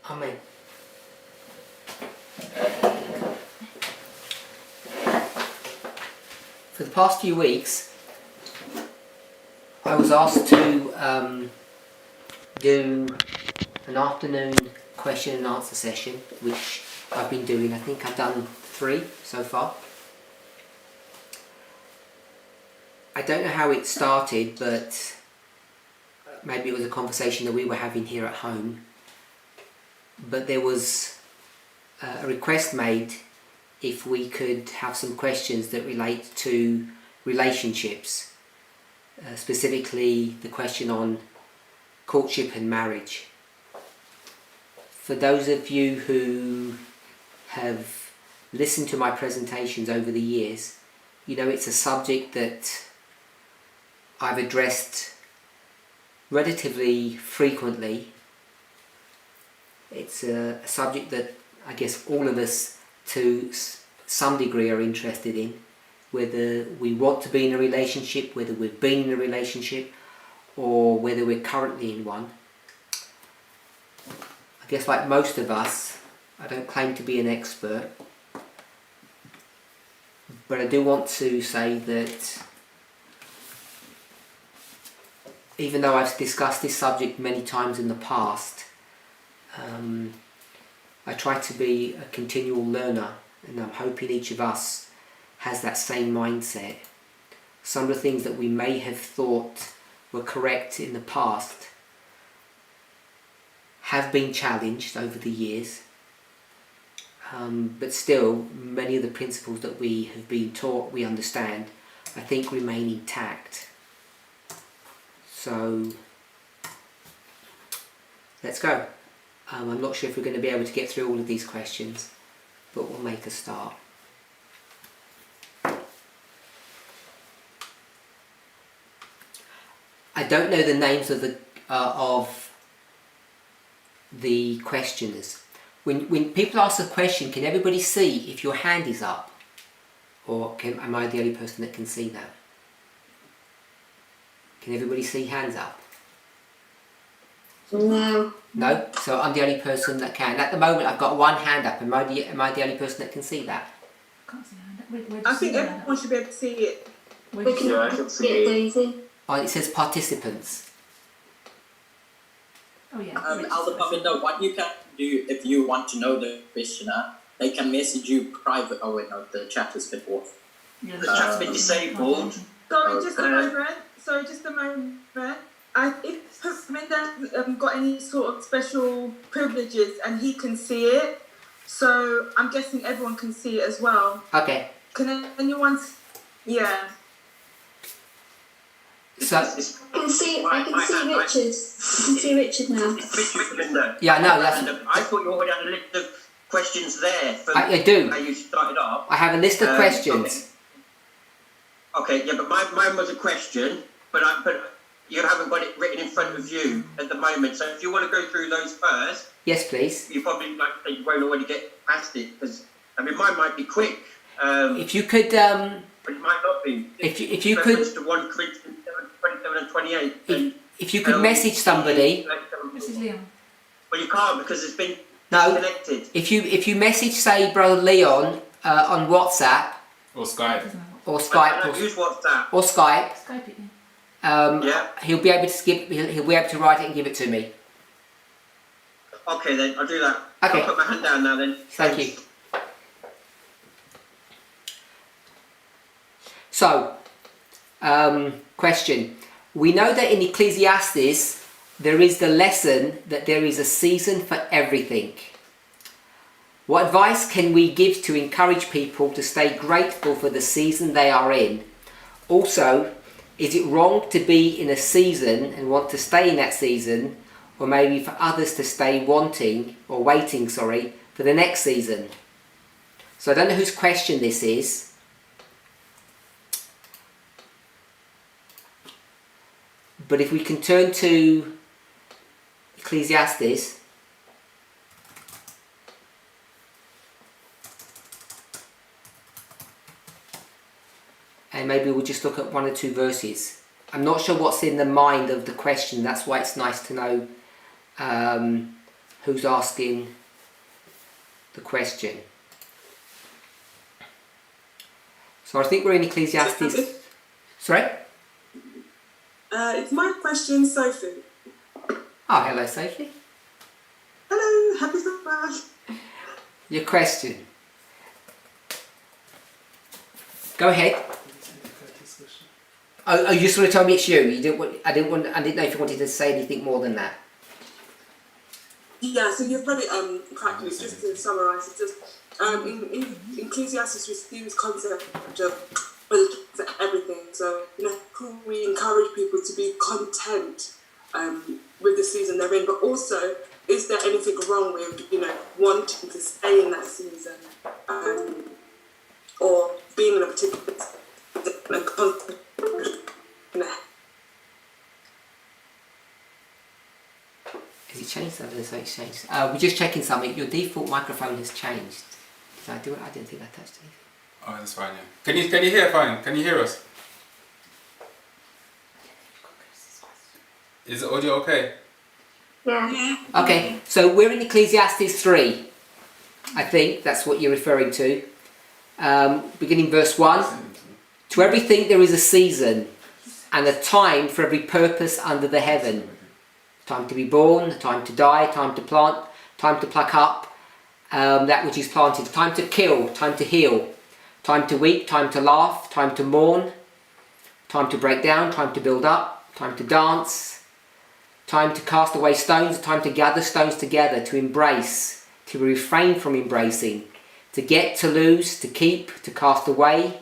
Amen. For the past few weeks, I was asked to do an afternoon question and answer session, which I've been doing. I think I've done 3 so far. I don't know how it started, but maybe it was a conversation that we were having here at home. But there was a request made if we could have some questions that relate to relationships, specifically the question on courtship and marriage. For those of you who have listened to my presentations over the years, you know it's a subject that I've addressed relatively frequently. It's a subject that I guess all of us to some degree are interested in, whether we want to be in a relationship, whether we've been in a relationship, or whether we're currently in one. I guess like most of us, I don't claim to be an expert, but I do want to say that even though I've discussed this subject many times in the past, I try to be a continual learner, and I'm hoping each of us has that same mindset. Some of the things that we may have thought were correct in the past have been challenged over the years, but still many of the principles that we have been taught, we understand, I think remain intact. So let's go. I'm not sure if we're going to be able to get through all of these questions, but we'll make a start. I don't know the names of the questioners. When people ask a question, can everybody see if your hand is up? Or am I the only person that can see that? Can everybody see hands up? No. No? So I'm the only person that can. At the moment I've got one hand up. Am I the only person that can see that? I can't see a hand. I think everyone should be able to see it. We can see it, Daisy. Oh, it says participants. Oh yeah. Elder Parminder, what you can do if you want to know the questioner, they can message you private. Oh wait, no, the chat has been off. Yeah, The chat's been disabled. Sorry, just a moment. If Parminder got any sort of special privileges and he can see it, so I'm guessing everyone can see it as well. Okay. Can anyone? Yeah. So I can see Richard. I can see Richard now. yeah, no, that's. I thought you already had a list of questions there. I do. How you started off. I have a list of questions. Okay, yeah, but mine was a question, but you haven't got it written in front of you at the moment. So if you want to go through those first, Yes, please. you probably you won't already get past it because mine might be quick. If you could, But it might not be. if you could, To 1 Corinthians 7:27 and 28. if you could message somebody. This is Leon. Well, you can't because it's been No. disconnected. If you message, say, Brother Leon on WhatsApp Or Skype. or I Skype don't use WhatsApp. or Skype, Skype it. Yeah. Yeah. he'll be able to he'll be able to write it and give it to me. Okay, then I'll do that. Okay. I'll put my hand down now then. Thank you. So, question. We know that in Ecclesiastes there is the lesson that there is a season for everything. What advice can we give to encourage people to stay grateful for the season they are in? Also, is it wrong to be in a season and want to stay in that season, or maybe for others to stay waiting for the next season? So I don't know whose question this is. But if we can turn to Ecclesiastes, and maybe we'll just look at 1 or 2 verses. I'm not sure what's in the mind of the question, that's why it's nice to know who's asking the question. So I think we're in Ecclesiastes. Sorry? It's my question, Sophie. Oh, hello, Sophie. Hello, happy summer. Your question. Go ahead. Oh, you just want to tell me it's you. You didn't want, I didn't know if you wanted to say anything more than that. Yeah, so you've read it correctly. Just to summarise, it's just in Ecclesiastes we see this concept of everything. So we encourage people to be content with the season they're in, but also, is there anything wrong with wanting to stay in that season or being in a particular content? Has it changed? I don't know if it's changed. We're just checking something. Your default microphone has changed. Did I do it? I didn't think I touched anything. Oh, that's fine, yeah. Can you hear fine? Can you hear us? Is the audio okay? Yeah. Okay, so we're in Ecclesiastes 3. I think that's what you're referring to. Beginning verse 1. To everything there is a season and a time for every purpose under the heaven. Time to be born, time to die, time to plant, time to pluck up that which is planted. Time to kill, time to heal. Time to weep, time to laugh, time to mourn. Time to break down, time to build up. Time to dance. Time to cast away stones, time to gather stones together, to embrace, to refrain from embracing, to get, to lose, to keep, to cast away,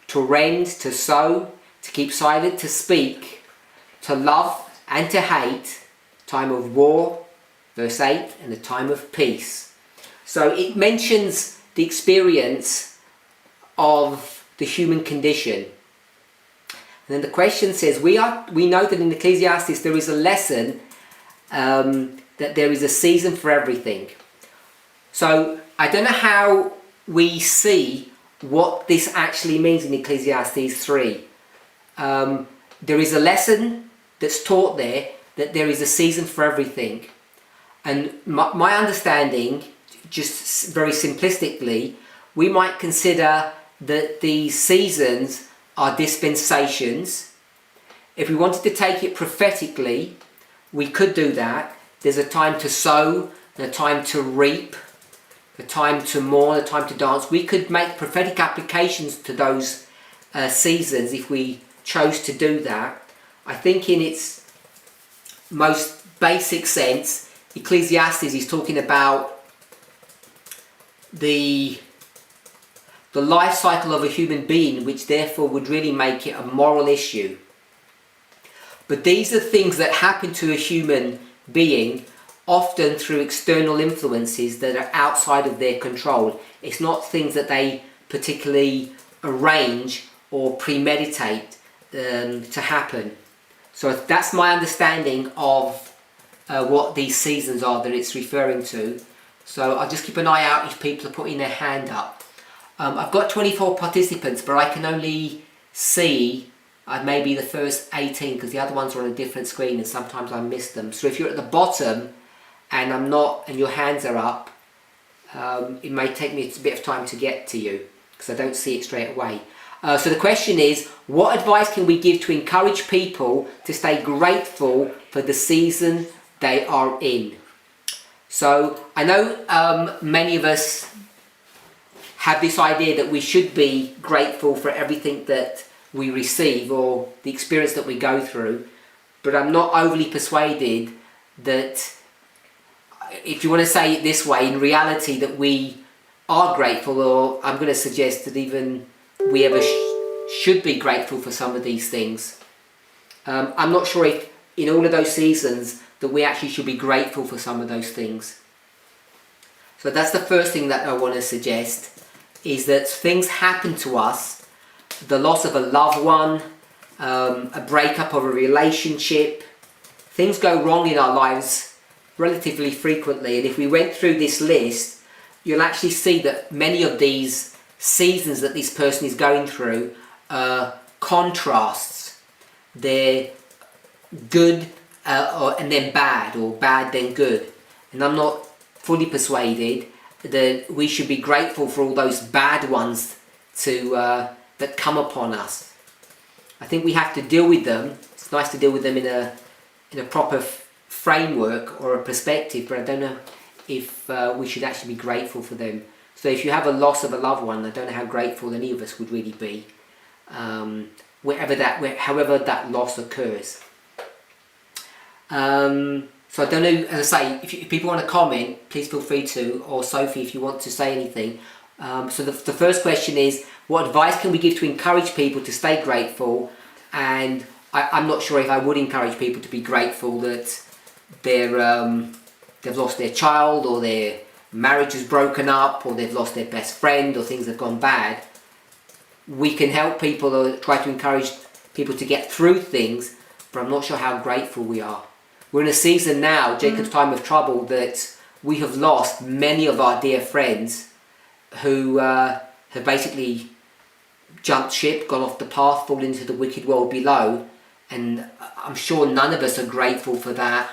to rend, to sow, to keep silent, to speak, to love and to hate, time of war, verse 8, and the time of peace. So it mentions the experience of the human condition. And then the question says, we know that in Ecclesiastes there is a lesson that there is a season for everything. So I don't know how we see what this actually means in Ecclesiastes 3. There is a lesson that's taught there that there is a season for everything. And my understanding, just very simplistically, we might consider that these seasons are dispensations. If we wanted to take it prophetically, we could do that. There's a time to sow, and a time to reap, a time to mourn, a time to dance. We could make prophetic applications to those seasons if we chose to do that. I think in its most basic sense, Ecclesiastes is talking about the life cycle of a human being, which therefore would really make it a moral issue. But these are things that happen to a human being, often through external influences that are outside of their control. It's not things that they particularly arrange or premeditate to happen. So that's my understanding of what these seasons are that it's referring to. So I'll just keep an eye out if people are putting their hand up. I've got 24 participants, but I can only see maybe the first 18 because the other ones are on a different screen and sometimes I miss them. So if you're at the bottom and I'm not, and your hands are up, it may take me a bit of time to get to you because I don't see it straight away. So the question is, what advice can we give to encourage people to stay grateful for the season they are in? So I know many of us have this idea that we should be grateful for everything that we receive or the experience that we go through, but I'm not overly persuaded that, if you want to say it this way, in reality that we are grateful, or I'm going to suggest that even we ever should be grateful for some of these things. I'm not sure if in all of those seasons that we actually should be grateful for some of those things. So that's the first thing that I want to suggest, is that things happen to us, the loss of a loved one, a breakup of a relationship, things go wrong in our lives relatively frequently, and if we went through this list, you'll actually see that many of these seasons that this person is going through are contrasts. They're good and then bad, or bad then good. and I'm not fully persuaded that we should be grateful for all those bad ones that come upon us. I think we have to deal with them. It's nice to deal with them in a proper framework or a perspective, but I don't know if we should actually be grateful for them. So if you have a loss of a loved one, I don't know how grateful any of us would really be, however that loss occurs. So I don't know, as I say, if people want to comment, please feel free to, or Sophie, if you want to say anything. So the first question is, what advice can we give to encourage people to stay grateful? And I'm not sure if I would encourage people to be grateful that they've lost their child, or their marriage is broken up, or they've lost their best friend, or things have gone bad. We can help people or try to encourage people to get through things, but I'm not sure how grateful we are. We're in a season now, Jacob's time of trouble, that we have lost many of our dear friends who have basically jumped ship, gone off the path, fallen into the wicked world below, and I'm sure none of us are grateful for that.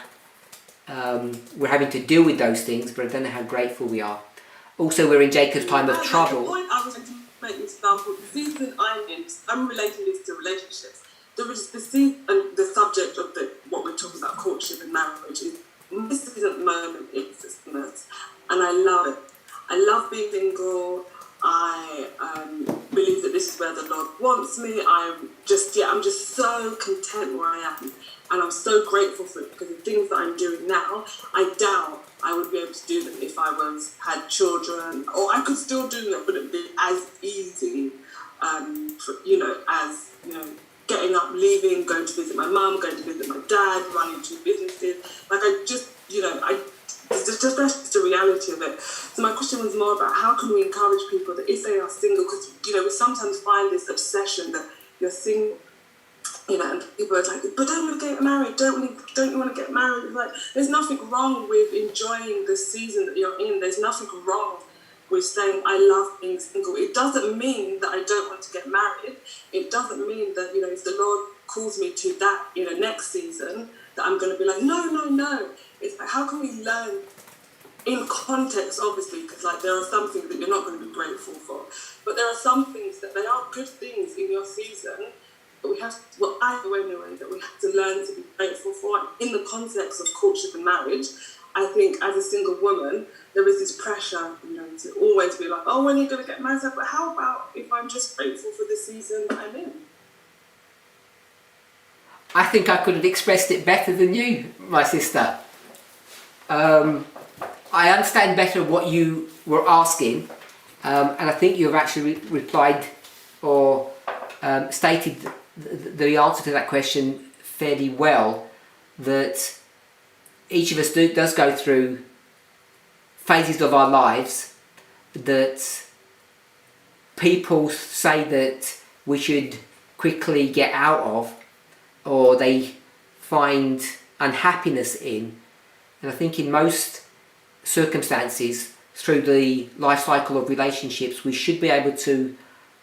We're having to deal with those things, but I don't know how grateful we are. Also, we're in Jacob's time of trouble. The point I was going to make an example, the season I'm in, I'm relating this to relationships. There is the season, and the subject of what we're talking about, courtship and marriage, is this season at the moment is Christmas, and I love it. I love being single. I believe that this is where the Lord wants me. I'm just so content where I am, and I'm so grateful for it, because the things that I'm doing now, I doubt I would be able to do them if I had children, or I could still do them, but it'd be as easy, as getting up, leaving, going to visit my mum, going to visit my dad, running two businesses. Like that's just the reality of it. So my question was more about how can we encourage people that if they are single, because we sometimes find this obsession that you're single, and people are like, but don't want to get married, don't you want to get married? It's like, there's nothing wrong with enjoying the season that you're in. There's nothing wrong with saying I love being single. It doesn't mean that I don't want to get married. It doesn't mean that if the Lord calls me to that next season, that I'm going to be like no. It's like, how can we learn in context, obviously, because there are some things that you're not going to be grateful for, but there are some things that they are good things in your season that we have that we have to learn to be grateful for in the context of courtship and marriage. I think as a single woman, there is this pressure, to always be like, oh, when are you going to get married? But how about if I'm just grateful for the season that I'm in? I think I could have expressed it better than you, my sister. I understand better what you were asking, and I think you have actually replied or stated the answer to that question fairly well, that each of us does go through phases of our lives that people say that we should quickly get out of, or they find unhappiness in. And I think in most circumstances, through the life cycle of relationships, we should be able to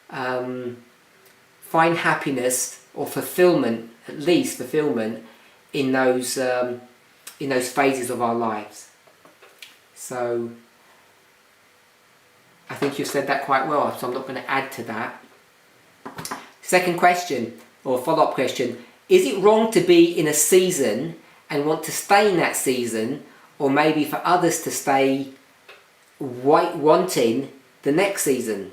find happiness or fulfillment, at least fulfillment, in those phases of our lives. So I think you've said that quite well, so I'm not going to add to that. Second question, or follow-up question: is it wrong to be in a season and want to stay in that season, or maybe for others to stay wanting the next season?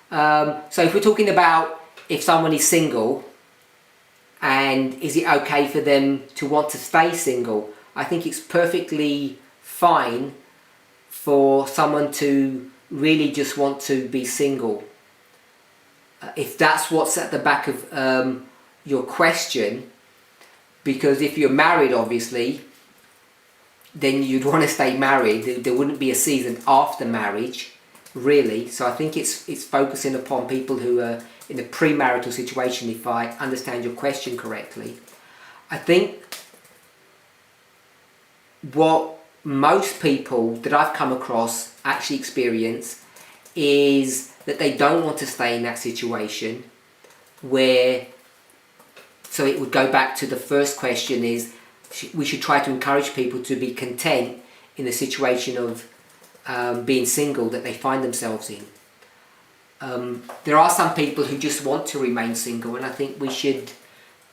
So if we're talking about if someone is single, and is it okay for them to want to stay single, I think it's perfectly fine for someone to really just want to be single. If that's what's at the back of your question, because if you're married, obviously, then you'd want to stay married. There wouldn't be a season after marriage, really. So I think it's focusing upon people who are in a premarital situation, if I understand your question correctly. I think what most people that I've come across actually experience is that they don't want to stay in that situation where, so it would go back to the first question, is we should try to encourage people to be content in the situation of being single that they find themselves in. There are some people who just want to remain single, and I think we should,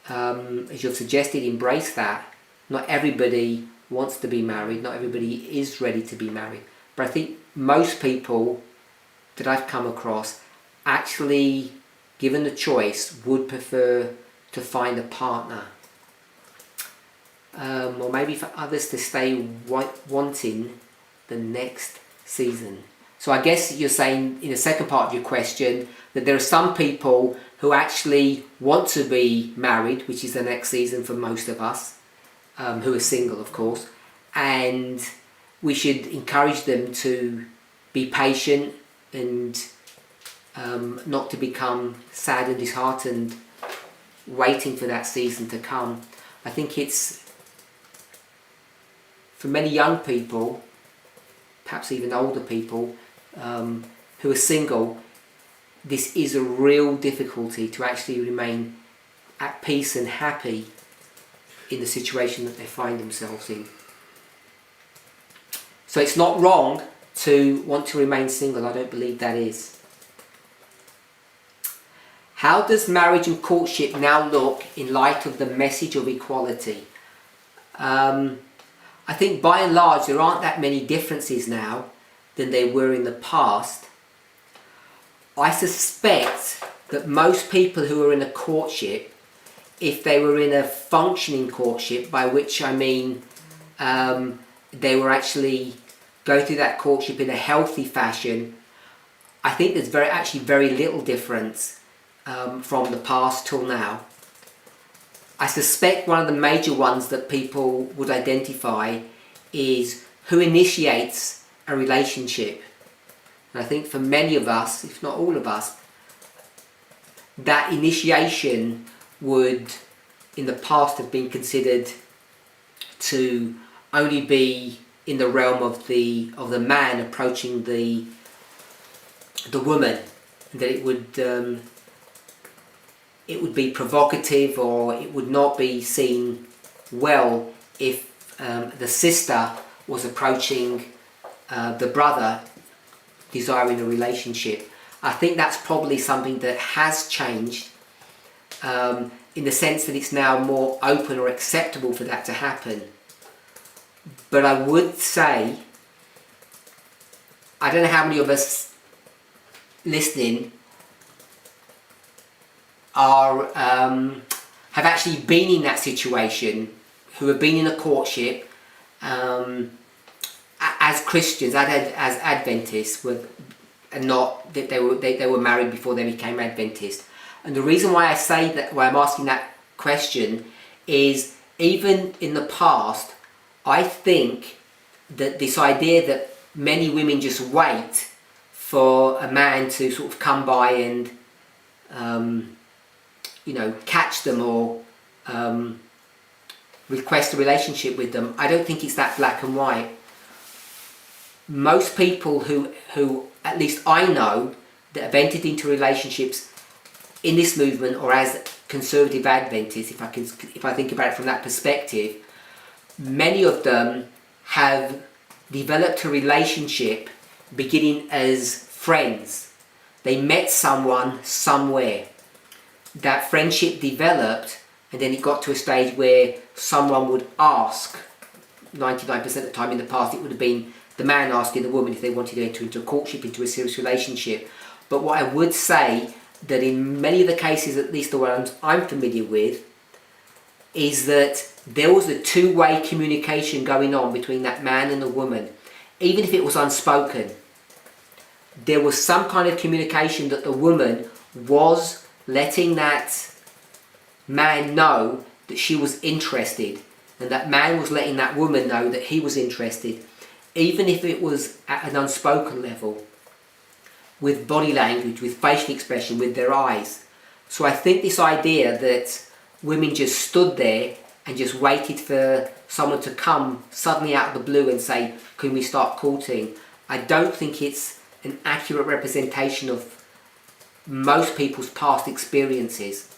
as you've suggested, embrace that. Not everybody wants to be married, not everybody is ready to be married, but I think most people that I've come across actually, given the choice, would prefer to find a partner. Or maybe for others to stay wanting the next season. So I guess you're saying in the second part of your question that there are some people who actually want to be married, which is the next season for most of us, who are single of course, and we should encourage them to be patient and not to become sad and disheartened waiting for that season to come. I think it's, for many young people, perhaps even older people, who are single, this is a real difficulty to actually remain at peace and happy in the situation that they find themselves in. So it's not wrong to want to remain single, I don't believe that is. How does marriage and courtship now look in light of the message of equality? I think by and large there aren't that many differences now than there were in the past. I suspect that most people who are in a courtship, if they were in a functioning courtship, by which I mean they were actually going through that courtship in a healthy fashion, I think there's very little difference from the past till now. I suspect one of the major ones that people would identify is who initiates a relationship. And I think for many of us, if not all of us, that initiation would in the past have been considered to only be in the realm of the man approaching the woman, and that it would be provocative, or it would not be seen well if the sister was approaching the brother desiring a relationship. I think that's probably something that has changed in the sense that it's now more open or acceptable for that to happen. But I would say, I don't know how many of us listening are have actually been in that situation, who have been in a courtship as Christians, as Adventists, and not that they were married before they became Adventist. And the reason why I say that, why I'm asking that question, is even in the past, I think that this idea that many women just wait for a man to sort of come by and catch them or request a relationship with them, I don't think it's that black and white. Most people who at least I know that have entered into relationships in this movement or as conservative Adventists, if I think about it from that perspective, many of them have developed a relationship beginning as friends. They met someone somewhere. That friendship developed, and then it got to a stage where someone would ask. 99% of the time in the past it would have been the man asking the woman if they wanted to enter into a courtship, into a serious relationship. But what I would say, that in many of the cases, at least the ones I'm familiar with, is that there was a two-way communication going on between that man and the woman. Even if it was unspoken, there was some kind of communication that the woman was letting that man know that she was interested, and that man was letting that woman know that he was interested, even if it was at an unspoken level, with body language, with facial expression, with their eyes. So I think this idea that women just stood there and just waited for someone to come suddenly out of the blue and say, can we start courting? I don't think it's an accurate representation of most people's past experiences.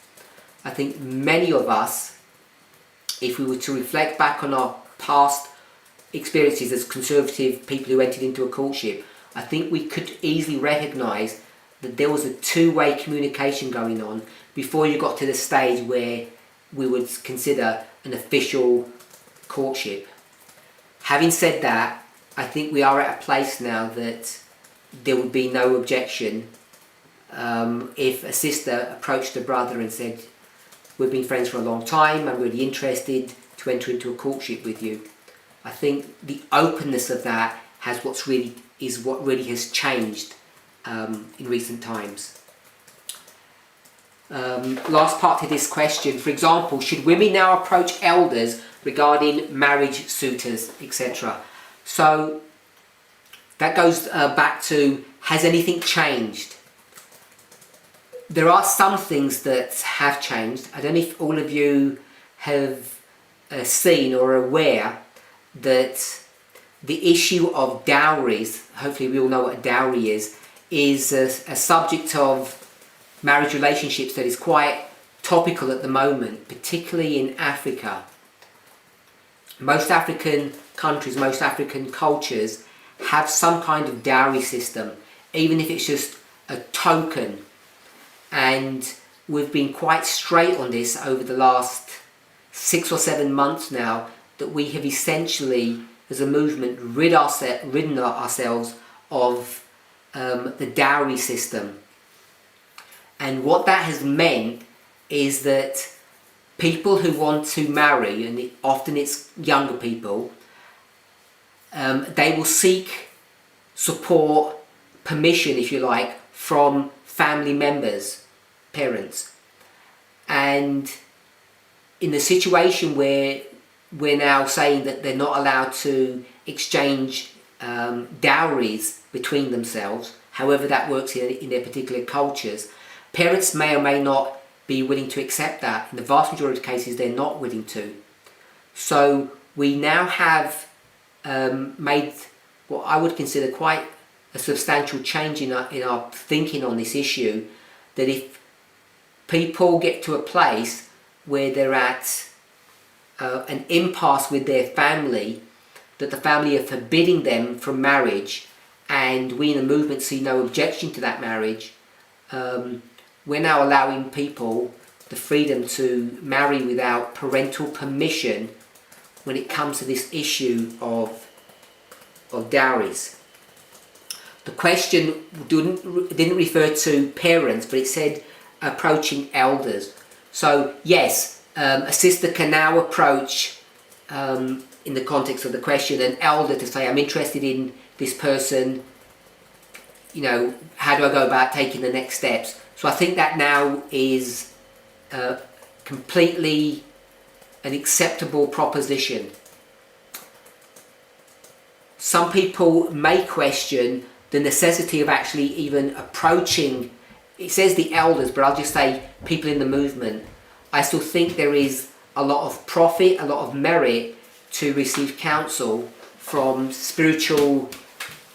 I think many of us, if we were to reflect back on our past experiences as conservative people who entered into a courtship, I think we could easily recognise that there was a two-way communication going on before you got to the stage where we would consider an official courtship. Having said that, I think we are at a place now that there would be no objection if a sister approached a brother and said, we've been friends for a long time, I'm really interested to enter into a courtship with you. I think the openness of that what really has changed in recent times. Last part to this question, for example, should women now approach elders regarding marriage suitors, etc.? So that goes back to, has anything changed? There are some things that have changed. I don't know if all of you have seen or are aware that the issue of dowries, hopefully we all know what a dowry is a subject of marriage relationships that is quite topical at the moment, particularly in Africa. Most African countries, most African cultures have some kind of dowry system, even if it's just a token. And we've been quite straight on this over the last 6 or 7 months now, that we have essentially, as a movement, ridden ourselves of the dowry system. And what that has meant is that people who want to marry, and often it's younger people, they will seek support, permission, if you like, from family members, parents. And in a situation where we're now saying that they're not allowed to exchange dowries between themselves, however that works in their particular cultures, parents may or may not be willing to accept that. In the vast majority of cases, they're not willing to. So we now have made what I would consider quite a substantial change in our thinking on this issue, that if people get to a place where they're at an impasse with their family, that the family are forbidding them from marriage, and we in the movement see no objection to that marriage, we're now allowing people the freedom to marry without parental permission when it comes to this issue of dowries. The question didn't refer to parents, but it said approaching elders. So yes, a sister can now approach, in the context of the question, an elder to say, I'm interested in this person, how do I go about taking the next steps? So I think that now is completely an acceptable proposition. Some people may question the necessity of actually even approaching, it says the elders, but I'll just say people in the movement. I still think there is a lot of profit, a lot of merit to receive counsel from spiritual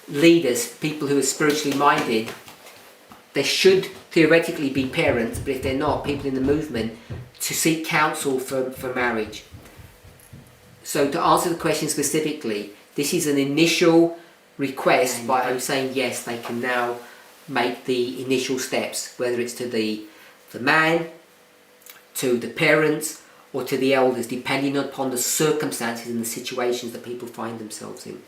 leaders, people who are spiritually minded. They should theoretically be parents, but if they're not, people in the movement, to seek counsel for marriage. So to answer the question specifically, this is an initial request, but I'm saying yes, they can now make the initial steps, whether it's to the man, to the parents, or to the elders, depending upon the circumstances and the situations that people find themselves in.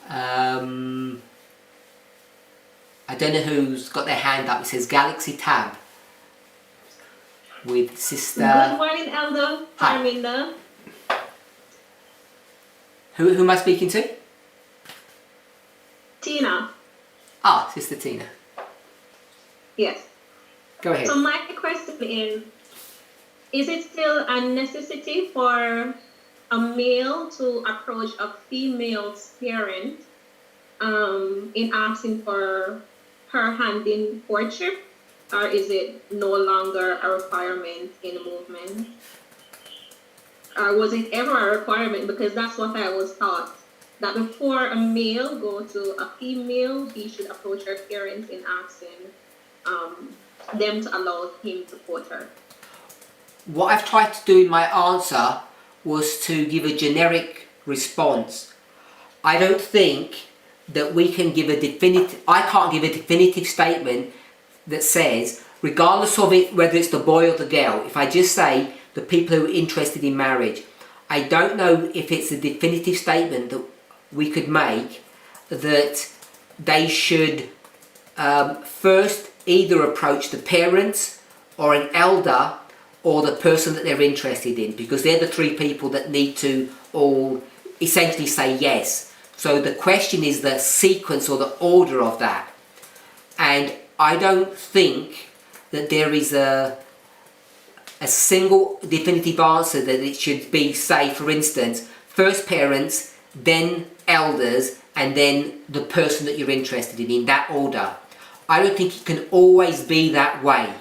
I don't know who's got their hand up. It says Galaxy Tab with Sister. Good morning, Elder Parminder. Who am I speaking to? Tina. Ah, Sister Tina. Yes. Go ahead. So my question is it still a necessity for a male to approach a female's parent in asking for her hand in courtship, or is it no longer a requirement in the movement? Or was it ever a requirement? Because that's what I was taught, that before a male go to a female, he should approach her parents in asking them to allow him to court her. What I've tried to do in my answer was to give a generic response. I don't think that we can give I can't give a definitive statement that says, regardless of it, whether it's the boy or the girl, if I just say the people who are interested in marriage, I don't know if it's a definitive statement that we could make that they should first either approach the parents or an elder or the person that they're interested in, because they're the three people that need to all essentially say yes. So the question is the sequence or the order of that. And I don't think that there is a single definitive answer that it should be, say, for instance, first parents, then elders, and then the person that you're interested in that order. I don't think it can always be that way.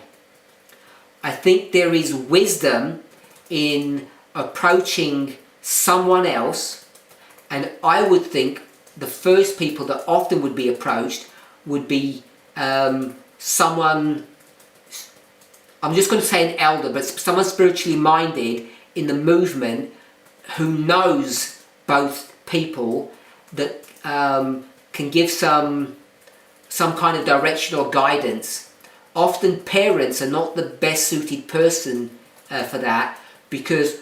I think there is wisdom in approaching someone else, and I would think the first people that often would be approached would be someone, I'm just going to say an elder, but someone spiritually minded in the movement who knows both people, that can give some kind of direction or guidance. Often parents are not the best suited person for that, because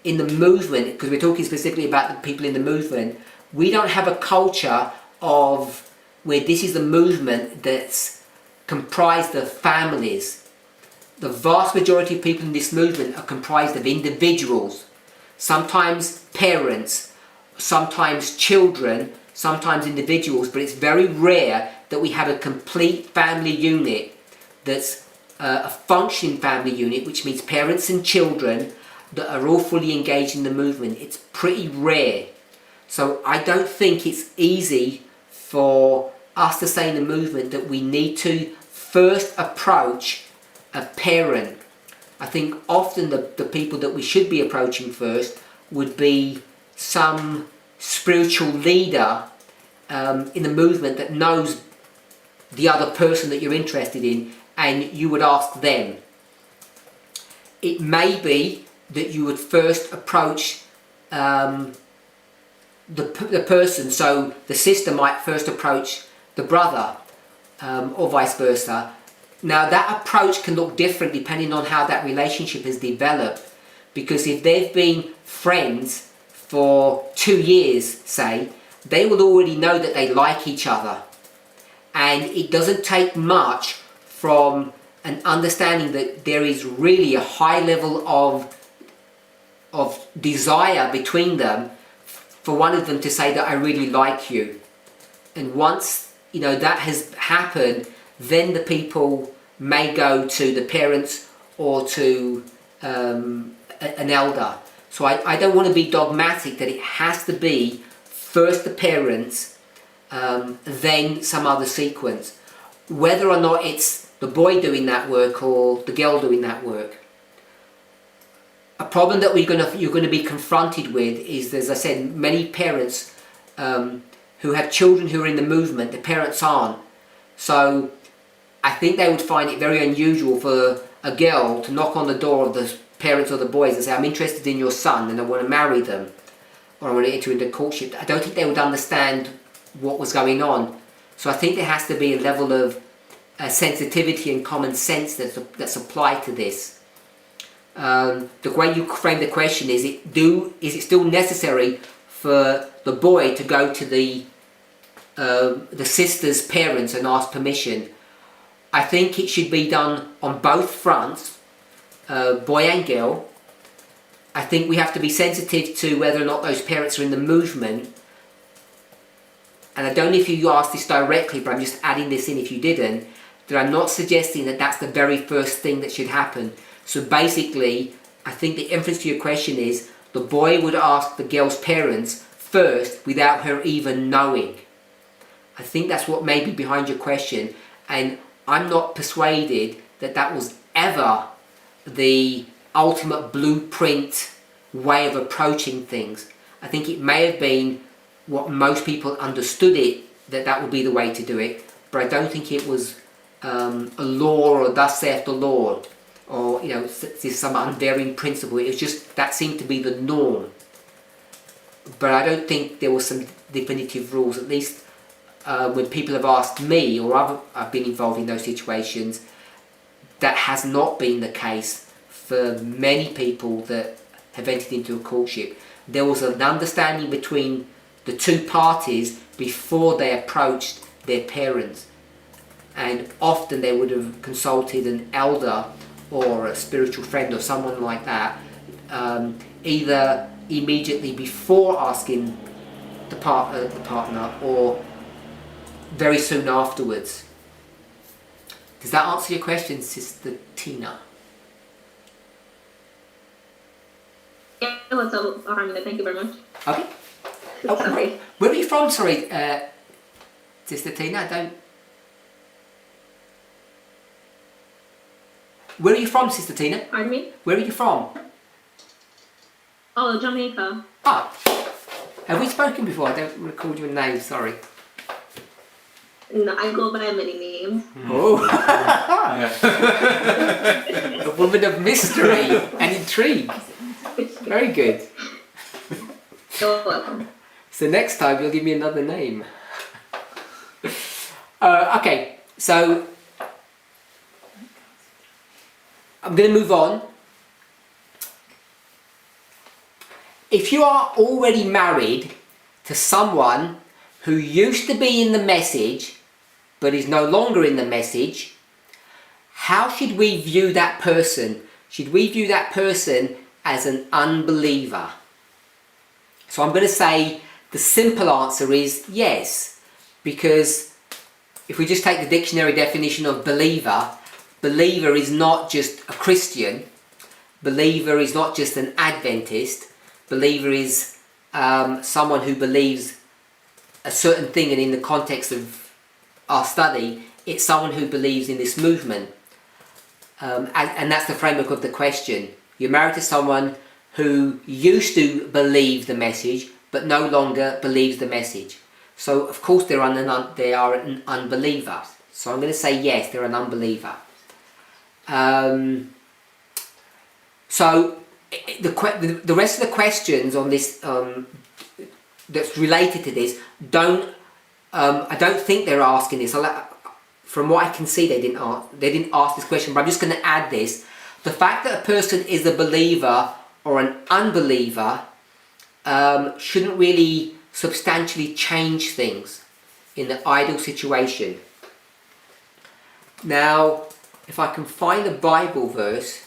in the movement, because we're talking specifically about the people in the movement, we don't have a culture of where this is a movement that's comprised of families. The vast majority of people in this movement are comprised of individuals, sometimes parents, sometimes children, sometimes individuals, but it's very rare that we have a complete family unit that's a functioning family unit, which means parents and children that are all fully engaged in the movement. It's pretty rare. So I don't think it's easy for us to say in the movement that we need to first approach a parent. I think often the people that we should be approaching first would be some spiritual leader in the movement that knows the other person that you're interested in, and you would ask them. It may be that you would first approach the person, so the sister might first approach the brother, or vice versa. Now that approach can look different depending on how that relationship has developed, because if they've been friends for 2 years, say, they will already know that they like each other, and it doesn't take much from an understanding that there is really a high level of desire between them for one of them to say that I really like you. And once that has happened, then the people may go to the parents or to an elder. So I don't want to be dogmatic that it has to be first the parents, then some other sequence. Whether or not it's the boy doing that work or the girl doing that work. A problem that you're going to be confronted with is, as I said, many parents who have children who are in the movement, the parents aren't. So I think they would find it very unusual for a girl to knock on the door of the parents or the boys and say, I'm interested in your son and I want to marry them, or I want to enter into courtship. I don't think they would understand what was going on. So I think there has to be a level of sensitivity and common sense that's applied to this. The way you frame the question is it still necessary for the boy to go to the sister's parents and ask permission? I think it should be done on both fronts, boy and girl. I think we have to be sensitive to whether or not those parents are in the movement. And I don't know if you asked this directly, but I'm just adding this in if you didn't, that I'm not suggesting that that's the very first thing that should happen. So basically, I think the inference to your question is the boy would ask the girl's parents first without her even knowing. I think that's what may be behind your question, and I'm not persuaded that that was ever the ultimate blueprint way of approaching things. I think it may have been what most people understood it, that would be the way to do it, but I don't think it was a law or thus saith the Lord, or some unvarying principle. It was just that seemed to be the norm. but I don't think there was some definitive rules. At least when people have asked me, or I've been involved in those situations, that has not been the case for many people that have entered into a courtship. There was an understanding between the two parties before they approached their parents, and often they would have consulted an elder or a spiritual friend or someone like that, either immediately before asking the partner or very soon afterwards. Does that answer your question, Sister Tina? Yeah, what's up, Parminder? Thank you very much. Okay. Sorry. Where are you from? Sorry, Sister Tina. Where are you from, Sister Tina? Pardon me? Where are you from? Oh, Jamaica. Ah, have we spoken before? I don't recall your name. Sorry. No, I go by many names. Oh, a woman of mystery and intrigue. Very good. You're welcome. So next time you'll give me another name. Okay, so I'm going to move on. If you are already married to someone who used to be in the message but is no longer in the message, how should we view that person? Should we view that person as an unbeliever? So I'm going to say the simple answer is yes, because if we just take the dictionary definition of believer, believer is not just a Christian, believer is not just an Adventist, believer is someone who believes a certain thing, and in the context of our study, it's someone who believes in this movement. And that's the framework of the question. You're married to someone who used to believe the message, but no longer believes the message. So, of course, they are an unbeliever. So I'm going to say yes, they're an unbeliever. So the rest of the questions on this that's related to this I don't think they're asking this. From what I can see, they didn't ask this question. But I'm just going to add this: the fact that a person is a believer or an unbeliever shouldn't really substantially change things in the ideal situation. Now, if I can find a Bible verse.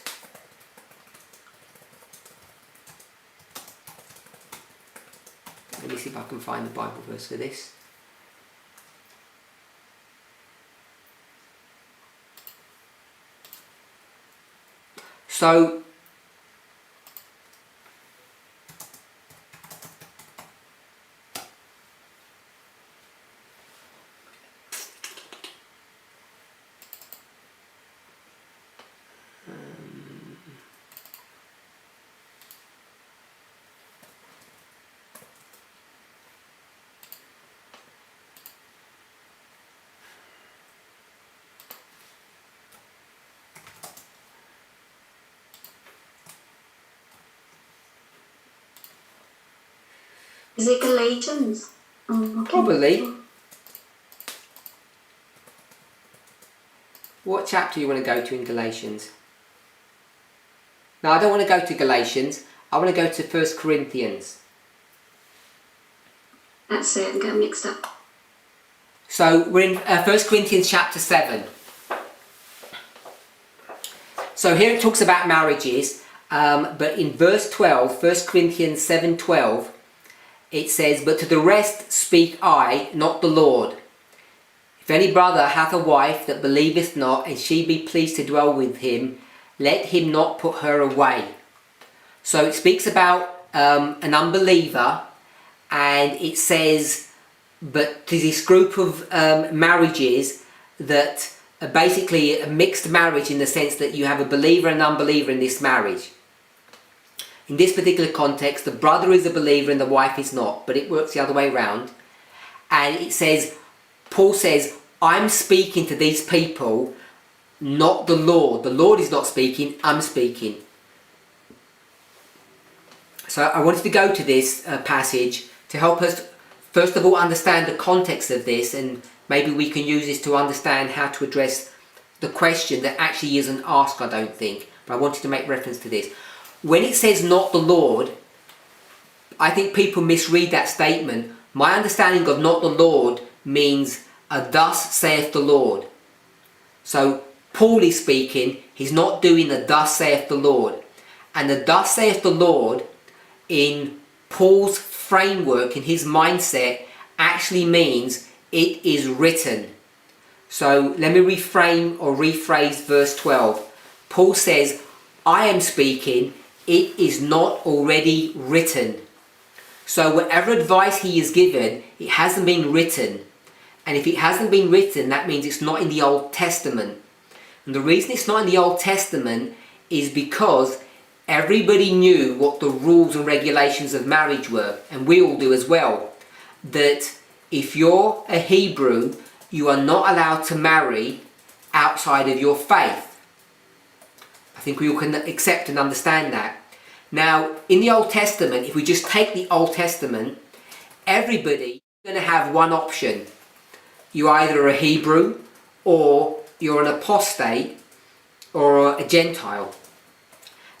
Let me see if I can find the Bible verse for this. So, Is it Galatians? Oh, okay. probably. What chapter you want to go to in Galatians? No, I don't want to go to Galatians. I want to go to 1 Corinthians. That's it, I'm getting mixed up. So we're in 1 Corinthians chapter 7. So here it talks about marriages, but in verse 12, 1 Corinthians 7:12, it says, "But to the rest speak I, not the Lord. If any brother hath a wife that believeth not, and she be pleased to dwell with him, let him not put her away." So it speaks about an unbeliever, and it says, but to this group of marriages that are basically a mixed marriage, in the sense that you have a believer and unbeliever in this marriage. In this particular context, the brother is a believer and the wife is not, but it works the other way around. And it says, Paul says, I'm speaking to these people, not the Lord. The Lord is not speaking, I'm speaking. So I wanted to go to this passage to help us, first of all, understand the context of this, and maybe we can use this to understand how to address the question that actually isn't asked, I don't think. But I wanted to make reference to this. When it says not the Lord, I think people misread that statement. My understanding of not the Lord means a thus saith the Lord. So Paul is speaking, he's not doing a thus saith the Lord. And the thus saith the Lord in Paul's framework, in his mindset, actually means it is written. So let me reframe or rephrase verse 12. Paul says, I am speaking, it is not already written. So whatever advice he is given, it hasn't been written. And if it hasn't been written, that means it's not in the Old Testament. And the reason it's not in the Old Testament is because everybody knew what the rules and regulations of marriage were, and we all do as well. That if you're a Hebrew, you are not allowed to marry outside of your faith. I think we all can accept and understand that. Now, in the Old Testament, if we just take the Old Testament, everybody is going to have one option. You're either a Hebrew, or you're an apostate, or a Gentile.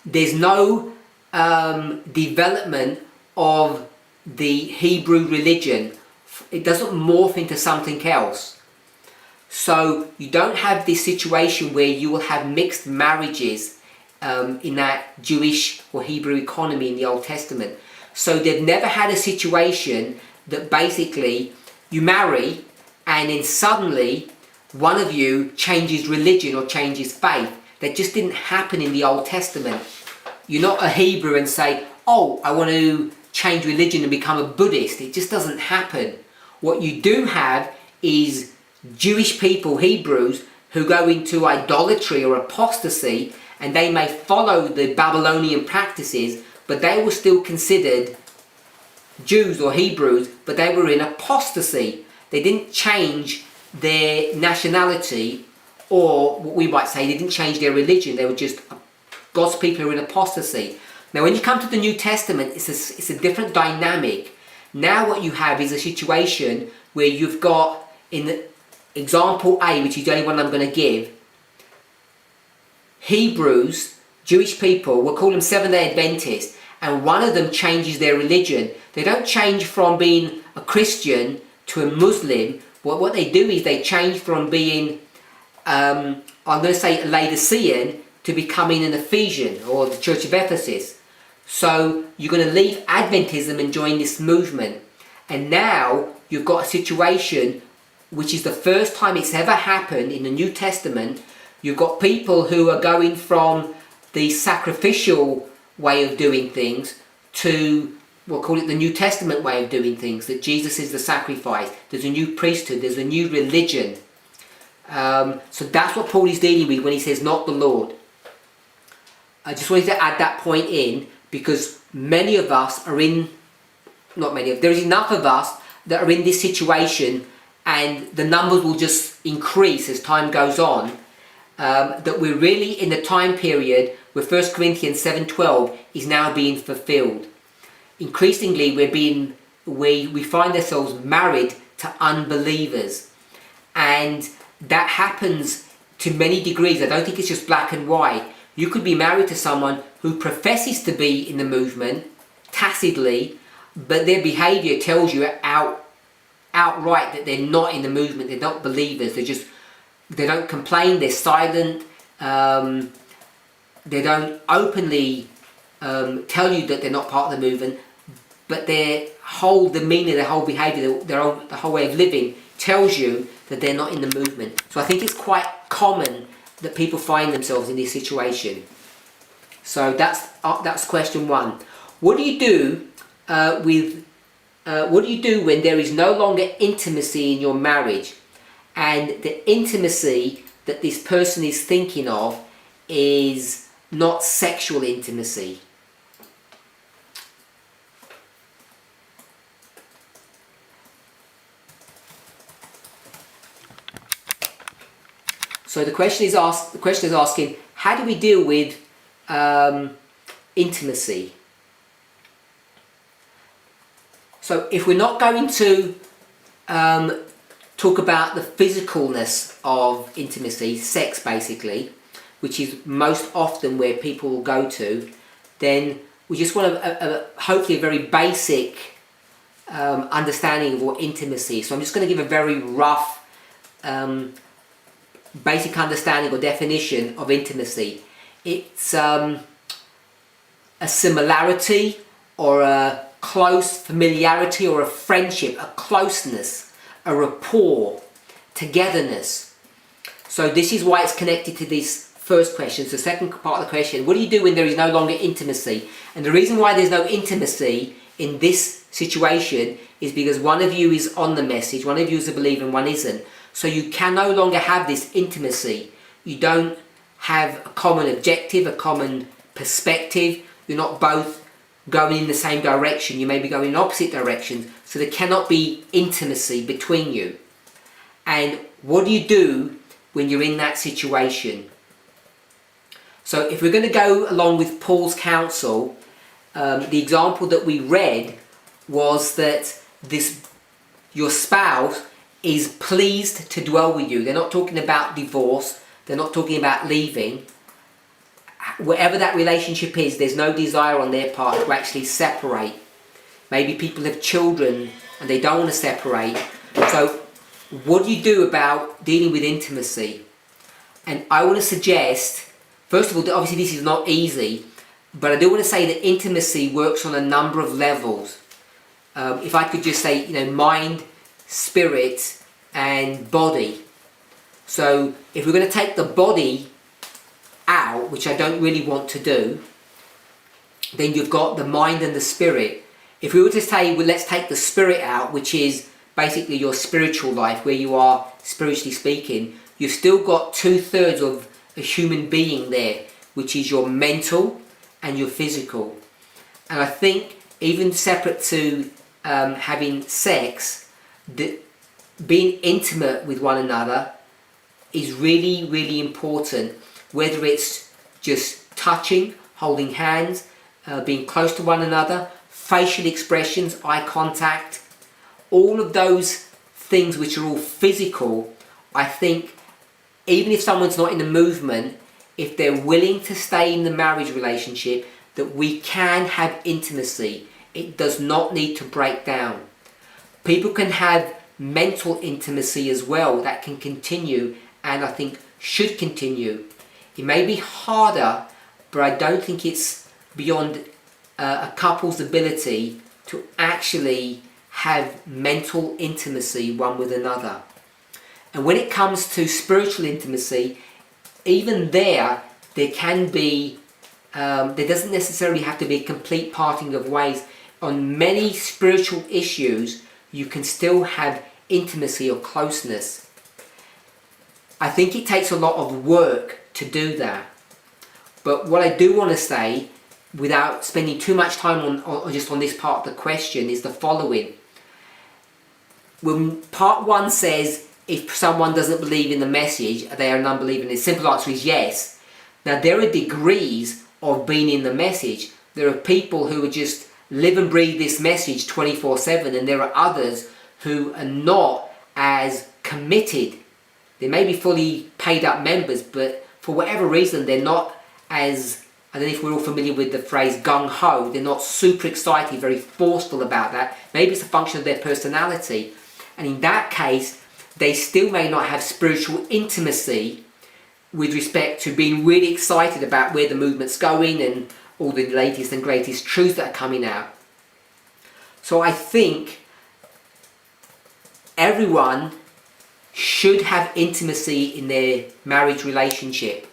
There's no development of the Hebrew religion. It doesn't morph into something else. So you don't have this situation where you will have mixed marriages in that Jewish or Hebrew economy in the Old Testament. So they've never had a situation that basically you marry and then suddenly one of you changes religion or changes faith. That just didn't happen in the Old Testament. You're not a Hebrew and say, oh, I want to change religion and become a Buddhist. It just doesn't happen. What you do have is Jewish people, Hebrews, who go into idolatry or apostasy, and they may follow the Babylonian practices, but they were still considered Jews or Hebrews, but they were in apostasy. They didn't change their nationality, or what we might say, they didn't change their religion. They were just God's people who are in apostasy. Now when you come to the New Testament, it's a different dynamic. Now what you have is a situation where you've got, in the example A, which is the only one I'm going to give, Hebrews, Jewish people, we'll call them Seventh-day Adventists, and one of them changes their religion. They don't change from being a Christian to a Muslim. What they do is they change from being, I'm going to say, a Laodicean to becoming an Ephesian, or the Church of Ephesus. So you're going to leave Adventism and join this movement. And now you've got a situation which is the first time it's ever happened in the New Testament. You've got people who are going from the sacrificial way of doing things to, we'll call it the New Testament way of doing things, that Jesus is the sacrifice. There's a new priesthood, there's a new religion. So that's what Paul is dealing with when he says not the Lord. I just wanted to add that point in, because many of us are in, not many of, there is enough of us that are in this situation, and the numbers will just increase as time goes on, that we're really in the time period where 1 Corinthians 7:12 is now being fulfilled. Increasingly we find ourselves married to unbelievers, and that happens to many degrees. I don't think it's just black and white. You could be married to someone who professes to be in the movement tacitly, but their behaviour tells you outright that they're not in the movement, they're not believers. They don't complain, they're silent, they don't openly tell you that they're not part of the movement, but their whole demeanour, their whole behaviour, the whole way of living tells you that they're not in the movement. So I think it's quite common that people find themselves in this situation. So that's question one. What do you do when there is no longer intimacy in your marriage, and the intimacy that this person is thinking of is not sexual intimacy? So the question is asking, how do we deal with intimacy? So if we're not going to talk about the physicalness of intimacy, sex basically, which is most often where people will go to, then we just want hopefully a very basic understanding of what intimacy is. So I'm just going to give a very rough basic understanding or definition of intimacy. It's a similarity or a close familiarity or a friendship, a closeness, a rapport, togetherness. So this is why it's connected to this first question. So the second part of the question, what do you do when there is no longer intimacy? And the reason why there's no intimacy in this situation is because one of you is on the message, one of you is a believer and one isn't. So you can no longer have this intimacy. You don't have a common objective, a common perspective. You're not both going in the same direction. You may be going in opposite directions. So there cannot be intimacy between you. And what do you do when you're in that situation? So if we're going to go along with Paul's counsel, the example that we read was that your spouse is pleased to dwell with you. They're not talking about divorce. They're not talking about leaving. Whatever that relationship is, there's no desire on their part to actually separate. Maybe people have children and they don't want to separate. So what do you do about dealing with intimacy? And I want to suggest, first of all, that obviously this is not easy, but I do want to say that intimacy works on a number of levels. If I could just say, mind, spirit, and body. So if we're going to take the body out, which I don't really want to do, then you've got the mind and the spirit. If we were to say, well, let's take the spirit out, which is basically your spiritual life, where you are spiritually speaking, you've still got 2/3 of a human being there, which is your mental and your physical. And I think even separate to having sex, being intimate with one another is really, really important. Whether it's just touching, holding hands, being close to one another, facial expressions, eye contact, all of those things which are all physical, I think even if someone's not in the movement, if they're willing to stay in the marriage relationship, that we can have intimacy. It does not need to break down. People can have mental intimacy as well that can continue, and I think should continue. It may be harder, but I don't think it's beyond a couple's ability to actually have mental intimacy one with another. And when it comes to spiritual intimacy, even there can be, there doesn't necessarily have to be a complete parting of ways. On many spiritual issues, you can still have intimacy or closeness. I think it takes a lot of work to do that. But what I do want to say, without spending too much time on just on this part of the question, is the following. When part one says, if someone doesn't believe in the message, they are an unbeliever, and the simple answer is yes. Now there are degrees of being in the message. There are people who are just live and breathe this message 24/7, and there are others who are not as committed. They may be fully paid up members, but for whatever reason they're not as, I don't know if we're all familiar with the phrase gung-ho, they're not super excited, very forceful about that. Maybe it's a function of their personality. And in that case, they still may not have spiritual intimacy with respect to being really excited about where the movement's going and all the latest and greatest truths that are coming out. So I think everyone should have intimacy in their marriage relationship,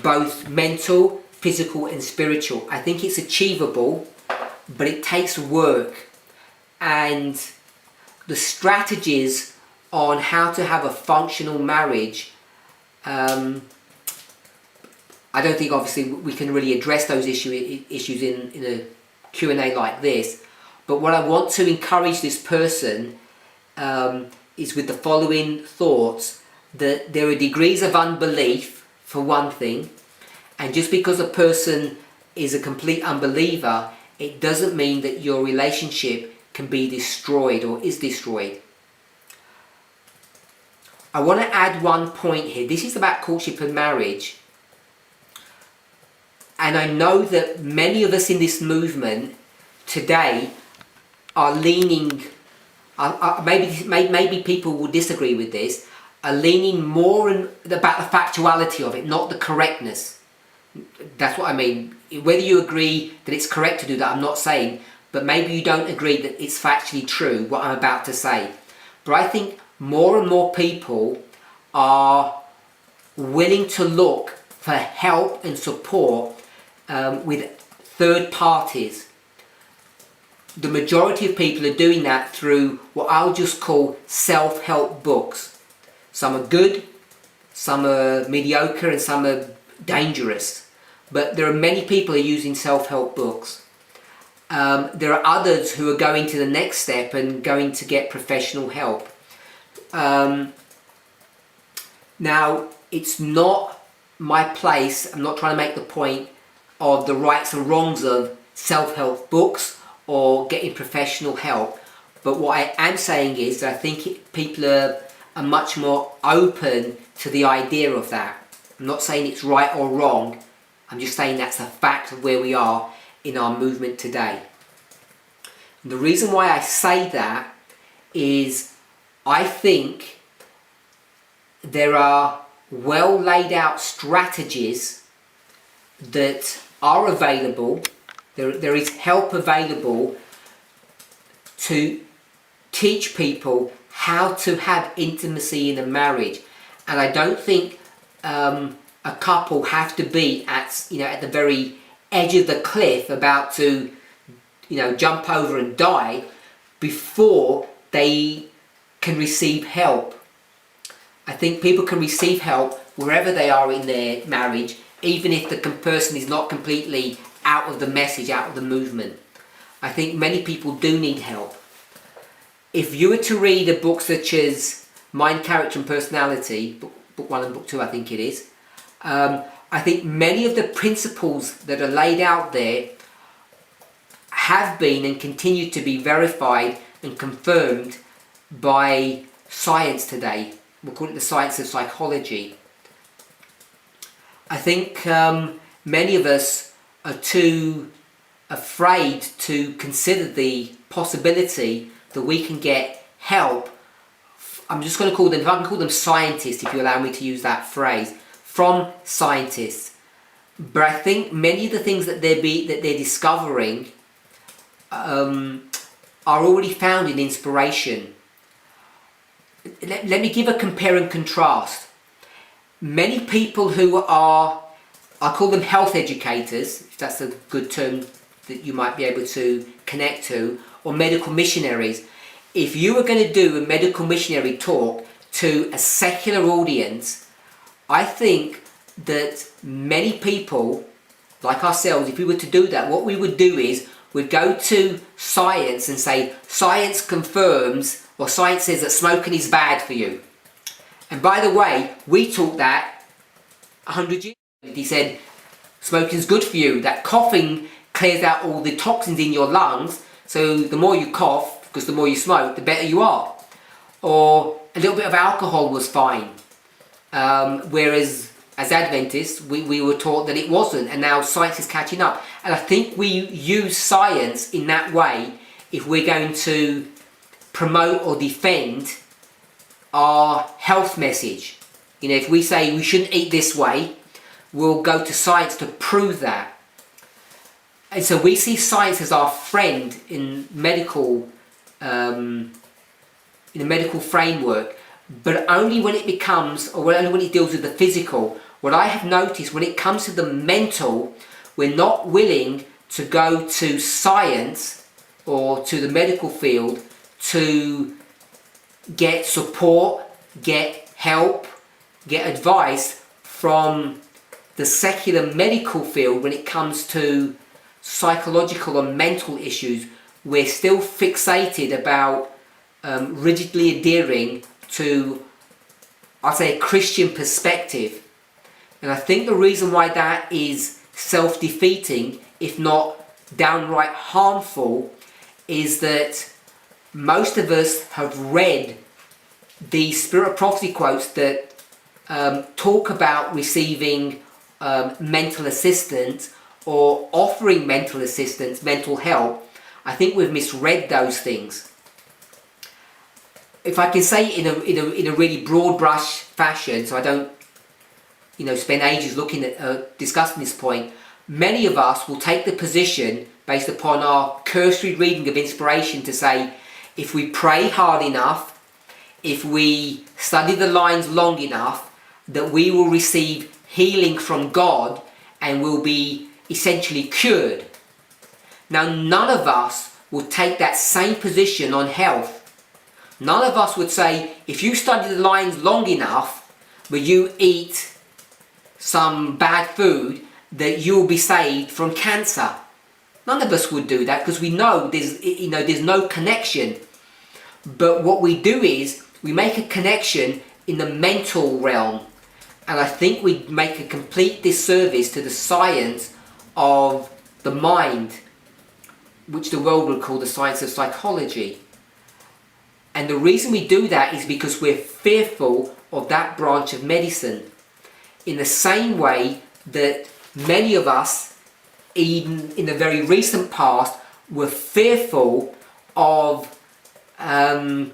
both mental, physical and spiritual. I think it's achievable, but it takes work, and the strategies on how to have a functional marriage, I don't think obviously we can really address those issues in a Q&A like this, but what I want to encourage this person is with the following thoughts, that there are degrees of unbelief for one thing, and just because a person is a complete unbeliever, it doesn't mean that your relationship can be destroyed or is destroyed. I want to add one point here. This is about courtship and marriage. And I know that many of us in this movement today are leaning, maybe people will disagree with this, are leaning more about the factuality of it, not the correctness. That's what I mean. Whether you agree that it's correct to do that, I'm not saying, but maybe you don't agree that it's factually true, what I'm about to say. But I think more and more people are willing to look for help and support with third parties. The majority of people are doing that through what I'll just call self-help books. Some are good, some are mediocre, and some are dangerous. But there are many people who are using self-help books. There are others who are going to the next step and going to get professional help. Now, it's not my place, I'm not trying to make the point of the rights and wrongs of self-help books or getting professional help, but what I am saying is that I think people are much more open to the idea of that. I'm not saying it's right or wrong, I'm just saying that's a fact of where we are in our movement today. And the reason why I say that is I think there are well laid out strategies that are available. There is help available to teach people how to have intimacy in a marriage, and I don't think a couple have to be at the very edge of the cliff, about to jump over and die, before they can receive help. I think people can receive help wherever they are in their marriage, even if the person is not completely out of the message, out of the movement. I think many people do need help. If you were to read a book such as Mind, Character and Personality, book 1 and book 2 I think it is, I think many of the principles that are laid out there have been and continue to be verified and confirmed by science today. We'll call it the science of psychology. I think many of us are too afraid to consider the possibility that we can get help. I'm just going to call them, if I can call them scientists, if you allow me to use that phrase, from scientists. But I think many of the things that they're discovering are already found in inspiration. Let me give a compare and contrast. Many people who are, I call them health educators, if that's a good term that you might be able to connect to, or medical missionaries. If you were going to do a medical missionary talk to a secular audience, I think that many people, like ourselves, if we were to do that, what we would do is we'd go to science and say, science confirms, or science says that smoking is bad for you. And by the way, we taught that 100 years ago. He said, smoking's good for you, that coughing clears out all the toxins in your lungs, so the more you cough, because the more you smoke, the better you are. Or a little bit of alcohol was fine. Whereas as Adventists, we were taught that it wasn't, and now science is catching up. And I think we use science in that way if we're going to promote or defend our health message. If we say we shouldn't eat this way, we'll go to science to prove that. And so we see science as our friend in medical, in a medical framework, but only when it becomes, or only when it deals with the physical. What I have noticed, when it comes to the mental, we're not willing to go to science or to the medical field to get support, get help, get advice from the secular medical field. When it comes to psychological and mental issues, we're still fixated about rigidly adhering to, I'd say, a Christian perspective. And I think the reason why that is self-defeating, if not downright harmful, is that most of us have read the Spirit of Prophecy quotes that talk about receiving mental assistance or offering mental assistance, mental help. I think we've misread those things. If I can say in a really broad brush fashion, so I don't spend ages looking at discussing this point, many of us will take the position based upon our cursory reading of inspiration to say, if we pray hard enough, if we study the lines long enough, that we will receive healing from God and will be essentially cured. Now, none of us will take that same position on health. None of us would say, if you study the lines long enough, but you eat some bad food, that you'll be saved from cancer. None of us would do that because we know there's no connection. But what we do is we make a connection in the mental realm, and I think we make a complete disservice to the science of the mind, which the world would call the science of psychology. And the reason we do that is because we're fearful of that branch of medicine. In the same way that many of us, even in the very recent past, were fearful of, I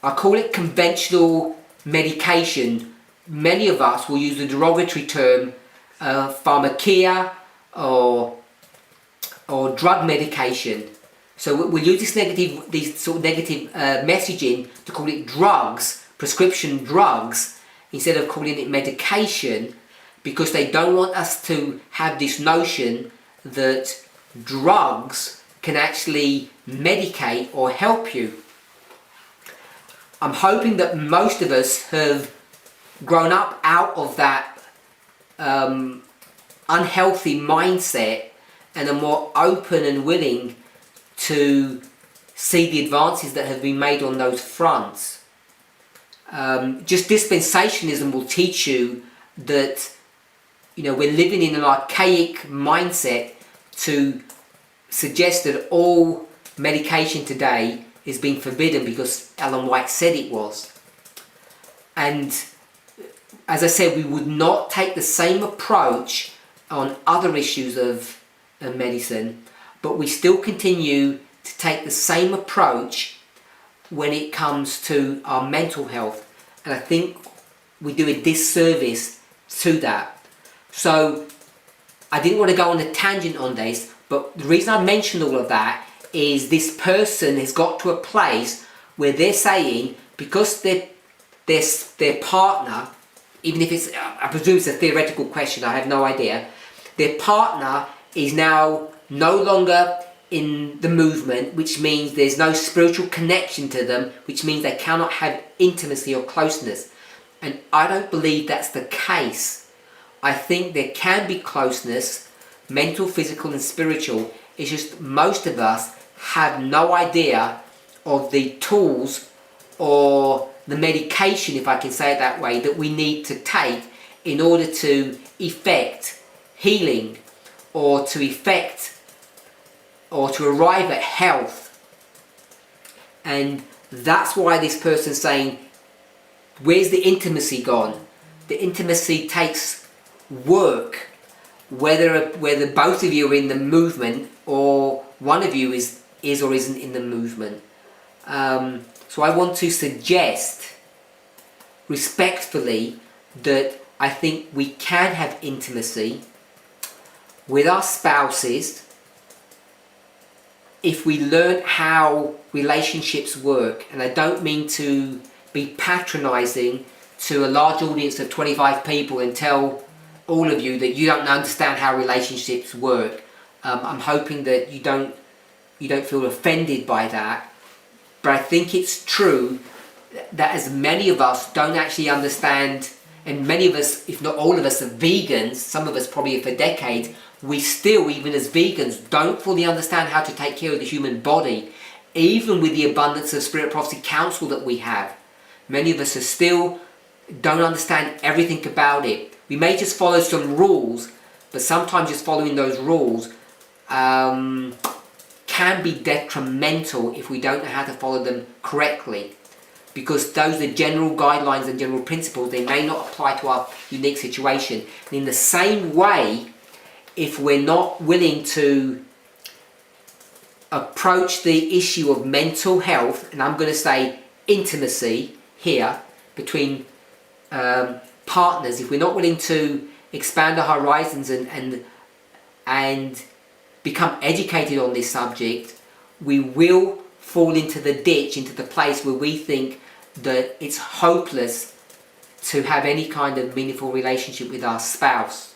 call it conventional medication. Many of us will use the derogatory term pharmakia or drug medication. So we'll use these sort of negative messaging to call it drugs, prescription drugs, instead of calling it medication, because they don't want us to have this notion that drugs can actually medicate or help you. I'm hoping that most of us have grown up out of that unhealthy mindset and are more open and willing to see the advances that have been made on those fronts. Just dispensationalism will teach you that we're living in an archaic mindset to suggest that all medication today is being forbidden because Ellen White said it was. And as I said, we would not take the same approach on other issues of medicine, but we still continue to take the same approach when it comes to our mental health. And I think we do a disservice to that. So I didn't want to go on a tangent on this, but the reason I mentioned all of that is this person has got to a place where they're saying, because their partner, even if it's, I presume it's a theoretical question, I have no idea, their partner is now no longer in the movement, which means there's no spiritual connection to them, which means they cannot have intimacy or closeness. And I don't believe that's the case. I think there can be closeness, mental, physical and spiritual. It's just most of us have no idea of the tools or the medication, if I can say it that way, that we need to take in order to effect healing or to effect or to arrive at health. And that's why this person's saying, where's the intimacy gone? The intimacy takes work, whether both of you are in the movement or one of you is or isn't in the movement. So I want to suggest respectfully that I think we can have intimacy with our spouses if we learn how relationships work. And I don't mean to be patronizing to a large audience of 25 people and tell all of you that you don't understand how relationships work. I'm hoping that you don't feel offended by that, but I think it's true that as many of us don't actually understand, and many of us, if not all of us, are vegans, some of us probably for decades, we still, even as vegans, don't fully understand how to take care of the human body, even with the abundance of Spirit Prophecy counsel that we have. Many of us are still don't understand everything about it. We may just follow some rules, but sometimes just following those rules can can be detrimental if we don't know how to follow them correctly. Because those are general guidelines and general principles, they may not apply to our unique situation. And in the same way, if we're not willing to approach the issue of mental health, and I'm going to say intimacy here, between partners, if we're not willing to expand our horizons and become educated on this subject, we will fall into the ditch, into the place where we think that it's hopeless to have any kind of meaningful relationship with our spouse.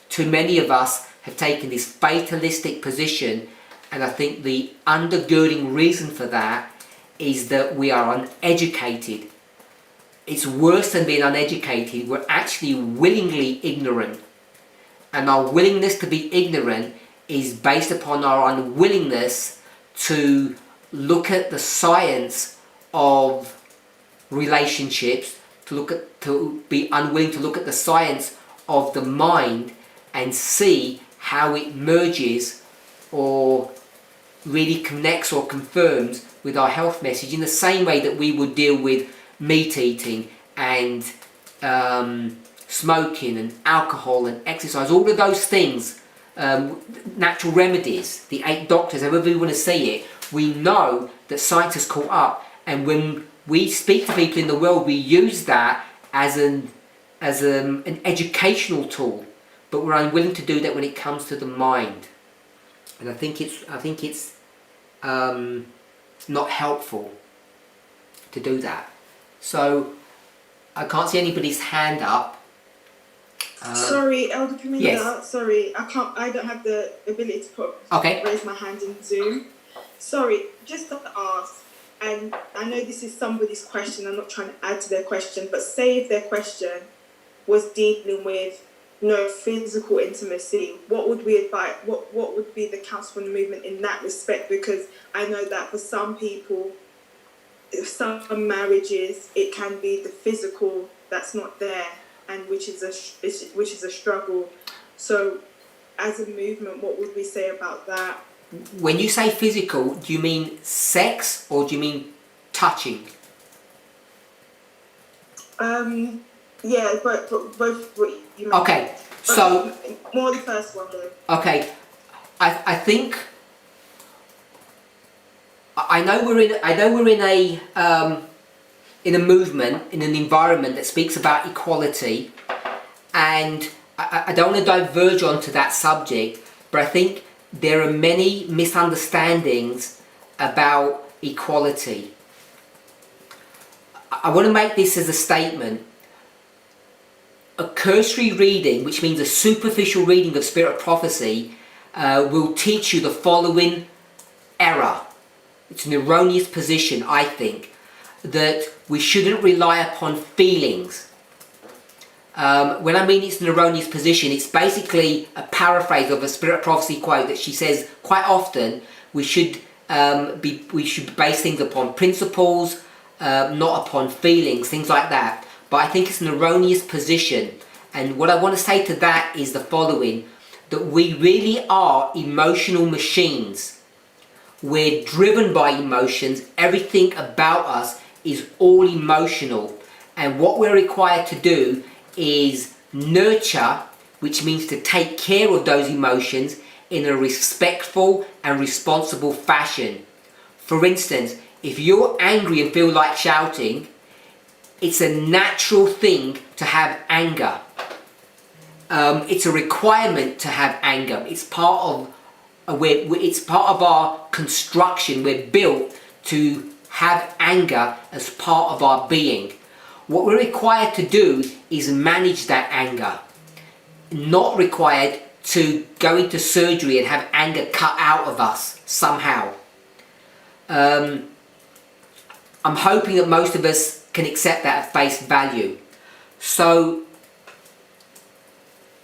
Too many of us have taken this fatalistic position, and I think the undergirding reason for that is that we are uneducated. It's worse than being uneducated, we're actually willingly ignorant. And our willingness to be ignorant is based upon our unwillingness to look at the science of relationships, to be unwilling to look at the science of the mind and see how it merges or really connects or confirms with our health message, in the same way that we would deal with meat eating and smoking and alcohol and exercise, all of those things, natural remedies, the 8 doctors, however you want to see it. We know that science has caught up, and when we speak to people in the world, we use that as an educational tool, but we're unwilling to do that when it comes to the mind. And I think it's not helpful to do that. So I can't see anybody's hand up. Sorry, Elder Parminder. Yes. Sorry, I don't have the ability to raise my hand in Zoom. Sorry, just to ask, and I know this is somebody's question, I'm not trying to add to their question, but say if their question was dealing with no physical intimacy, what would we advise? What would be the counsel from the movement in that respect? Because I know that for some people, some marriages, it can be the physical that's not there, and which is a struggle. So, as a movement, what would we say about that? When you say physical, do you mean sex or do you mean touching? Yeah, but both what you meant. Okay, so more the first one though. Okay, I think I know we're in a movement, in an environment that speaks about equality, and I don't want to diverge onto that subject, but I think there are many misunderstandings about equality. I want to make this as a statement. A cursory reading, which means a superficial reading of Spirit of Prophecy, will teach you the following error. It's an erroneous position, I think, that we shouldn't rely upon feelings. When I mean it's an erroneous position, it's basically a paraphrase of a Spirit of Prophecy quote that she says quite often we should base things upon principles, not upon feelings, things like that. But I think it's an erroneous position, and what I want to say to that is the following: that we really are emotional machines. We're driven by emotions. Everything about us is all emotional, and what we're required to do is nurture, which means to take care of those emotions in a respectful and responsible fashion. For instance, if you're angry and feel like shouting, it's a natural thing to have anger. It's a requirement to have anger. It's part of our construction. We're built to have anger as part of our being. What we're required to do is manage that anger. Not required to go into surgery and have anger cut out of us somehow. I'm hoping that most of us can accept that at face value. So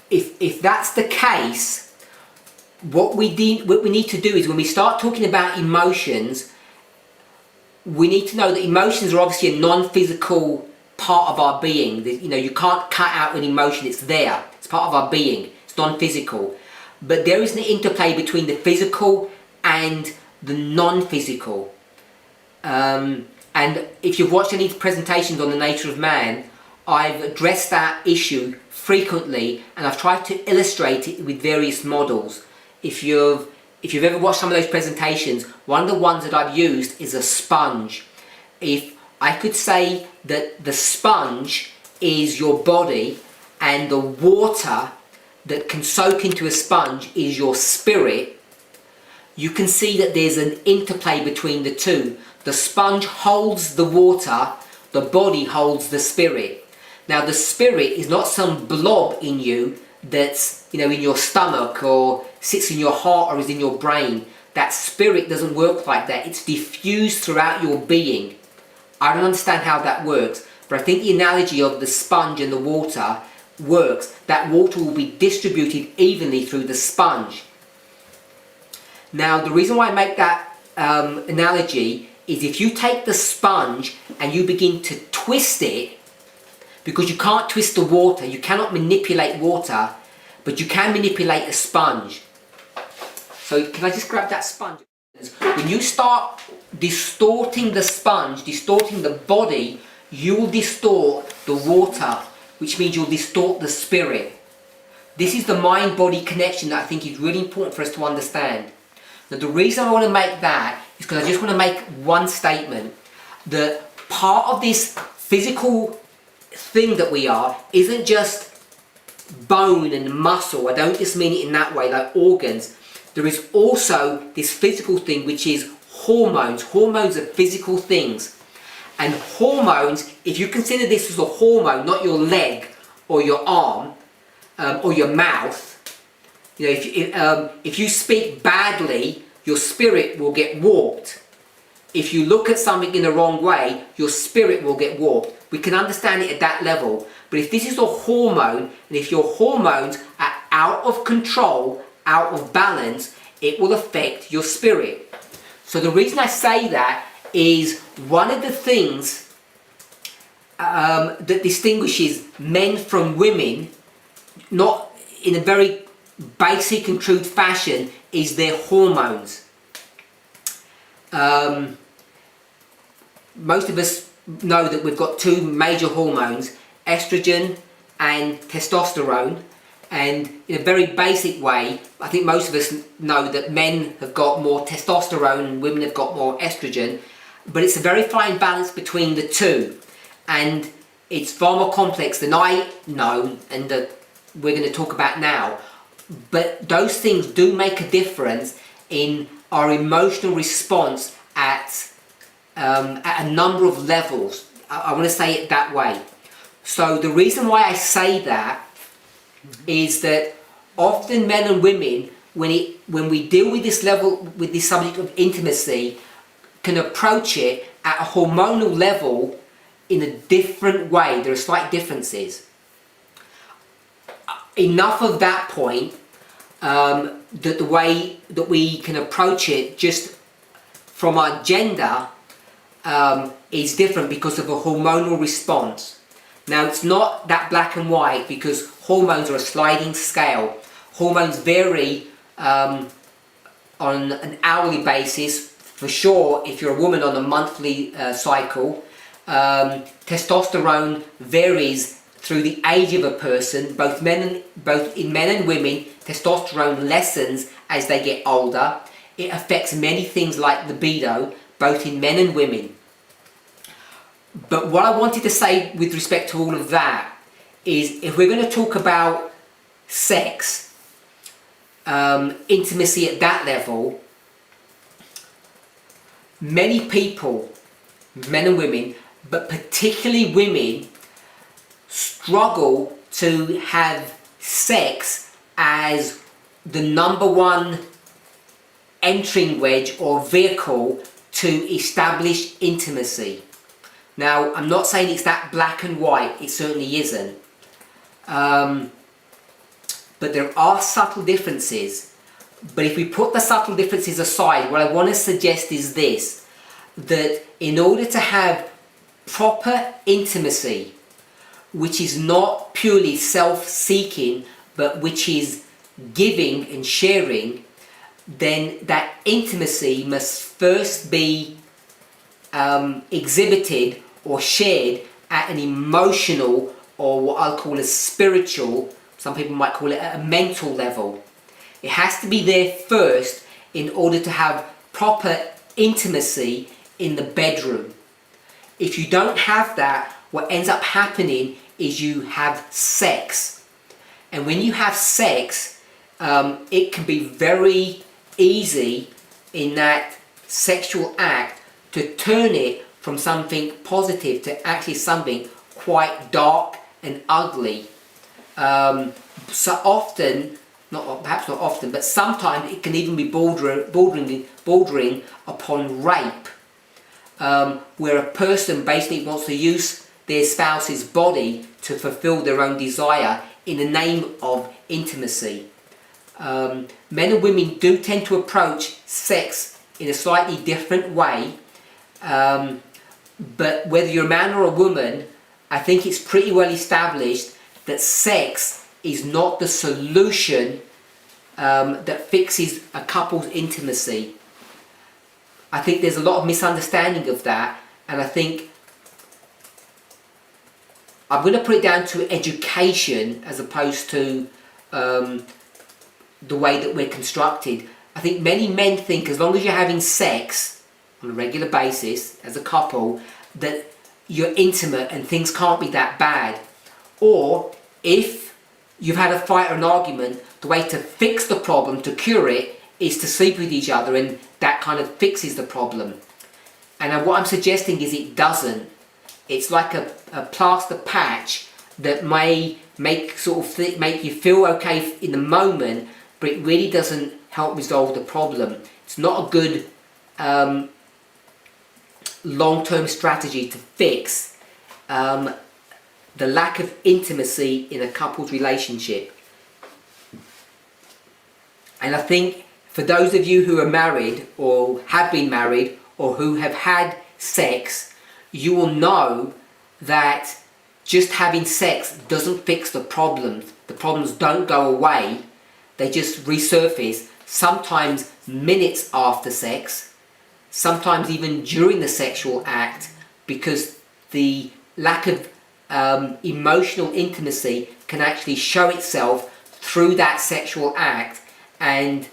if that's the case, what we need to do is, when we start talking about emotions, we need to know that emotions are obviously a non-physical part of our being. You can't cut out an emotion, it's there. It's part of our being. It's non-physical. But there is an interplay between the physical and the non-physical. And if you've watched any presentations on the nature of man, I've addressed that issue frequently, and I've tried to illustrate it with various models. If you've ever watched some of those presentations, one of the ones that I've used is a sponge. If I could say that the sponge is your body and the water that can soak into a sponge is your spirit, you can see that there's an interplay between the two. The sponge holds the water, the body holds the spirit. Now the spirit is not some blob in you that's, in your stomach or sits in your heart or is in your brain. That spirit doesn't work like that. It's diffused throughout your being. I don't understand how that works, but I think the analogy of the sponge and the water works. That water will be distributed evenly through the sponge. Now the reason why I make that analogy is if you take the sponge and you begin to twist it, because you can't twist the water, you cannot manipulate water, but you can manipulate a sponge. So can I just grab that sponge? When you start distorting the sponge, distorting the body, you will distort the water, which means you'll distort the spirit. This is the mind-body connection that I think is really important for us to understand. Now the reason I want to make that is because I just want to make one statement, that part of this physical thing that we are isn't just bone and muscle. I don't just mean it in that way, like organs. There is also this physical thing which is hormones. Hormones are physical things. And hormones, if you consider this as a hormone, not your leg or your arm or your mouth, if you speak badly, your spirit will get warped. If you look at something in the wrong way, your spirit will get warped. We can understand it at that level. But if this is a hormone, and if your hormones are out of control, out of balance, it will affect your spirit. So the reason I say that is one of the things that distinguishes men from women, not in a very basic and crude fashion, is their hormones. Most of us know that we've got two major hormones, estrogen and testosterone, and in a very basic way, I think most of us know that men have got more testosterone and women have got more estrogen, but it's a very fine balance between the two, and it's far more complex than I know and that we're going to talk about now. But those things do make a difference in our emotional response at a number of levels. I want to say it that way. So the reason why I say that is that often men and women, when we deal with this level, with this subject of intimacy, can approach it at a hormonal level in a different way. There are slight differences. Enough of that point that the way that we can approach it just from our gender is different because of a hormonal response. Now it's not that black and white because hormones are a sliding scale. Hormones vary on an hourly basis, for sure if you're a woman on a monthly cycle. Testosterone varies through the age of a person. Both in men and women, testosterone lessens as they get older. It affects many things like libido, both in men and women. But what I wanted to say with respect to all of that is, if we're going to talk about sex, intimacy at that level, many people, men and women, but particularly women, struggle to have sex as the number one entering wedge or vehicle to establish intimacy. Now, I'm not saying it's that black and white, it certainly isn't. But there are subtle differences. But if we put the subtle differences aside, what I want to suggest is this, that in order to have proper intimacy, which is not purely self-seeking, but which is giving and sharing, then that intimacy must first be exhibited or shared at an emotional, or what I'll call a spiritual, some people might call it a mental level. It has to be there first in order to have proper intimacy in the bedroom. If you don't have that, what ends up happening is you have sex. And when you have sex, it can be very easy in that sexual act to turn it from something positive to actually something quite dark and ugly. So often, perhaps not often, but sometimes it can even be bordering upon rape, where a person basically wants to use their spouse's body to fulfill their own desire in the name of intimacy. Men and women do tend to approach sex in a slightly different way, but whether you're a man or a woman, I think it's pretty well established that sex is not the solution that fixes a couple's intimacy. I think there's a lot of misunderstanding of that, and I think I'm going to put it down to education as opposed to the way that we're constructed. I think many men think as long as you're having sex on a regular basis as a couple, that you're intimate and things can't be that bad. Or if you've had a fight or an argument, the way to fix the problem, to cure it, is to sleep with each other, and that kind of fixes the problem. And what I'm suggesting is it doesn't. It's like a plaster patch that may make you feel okay in the moment, but it really doesn't help resolve the problem. It's not a good long-term strategy to fix the lack of intimacy in a couple's relationship. And I think for those of you who are married or have been married or who have had sex, you will know that just having sex doesn't fix the problems. The problems don't go away, they just resurface, sometimes minutes after sex, sometimes even during the sexual act, because the lack of emotional intimacy can actually show itself through that sexual act, and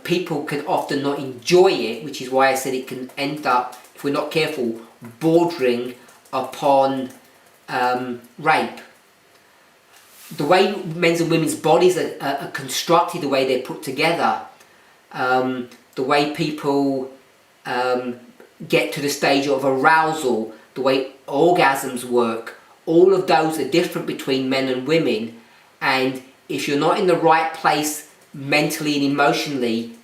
people can often not enjoy it, which is why I said it can end up, if we're not careful, bordering upon rape. The way men's and women's bodies are constructed, the way they're put together, the way people get to the stage of arousal, the way orgasms work, all of those are different between men and women. And if you're not in the right place mentally and emotionally,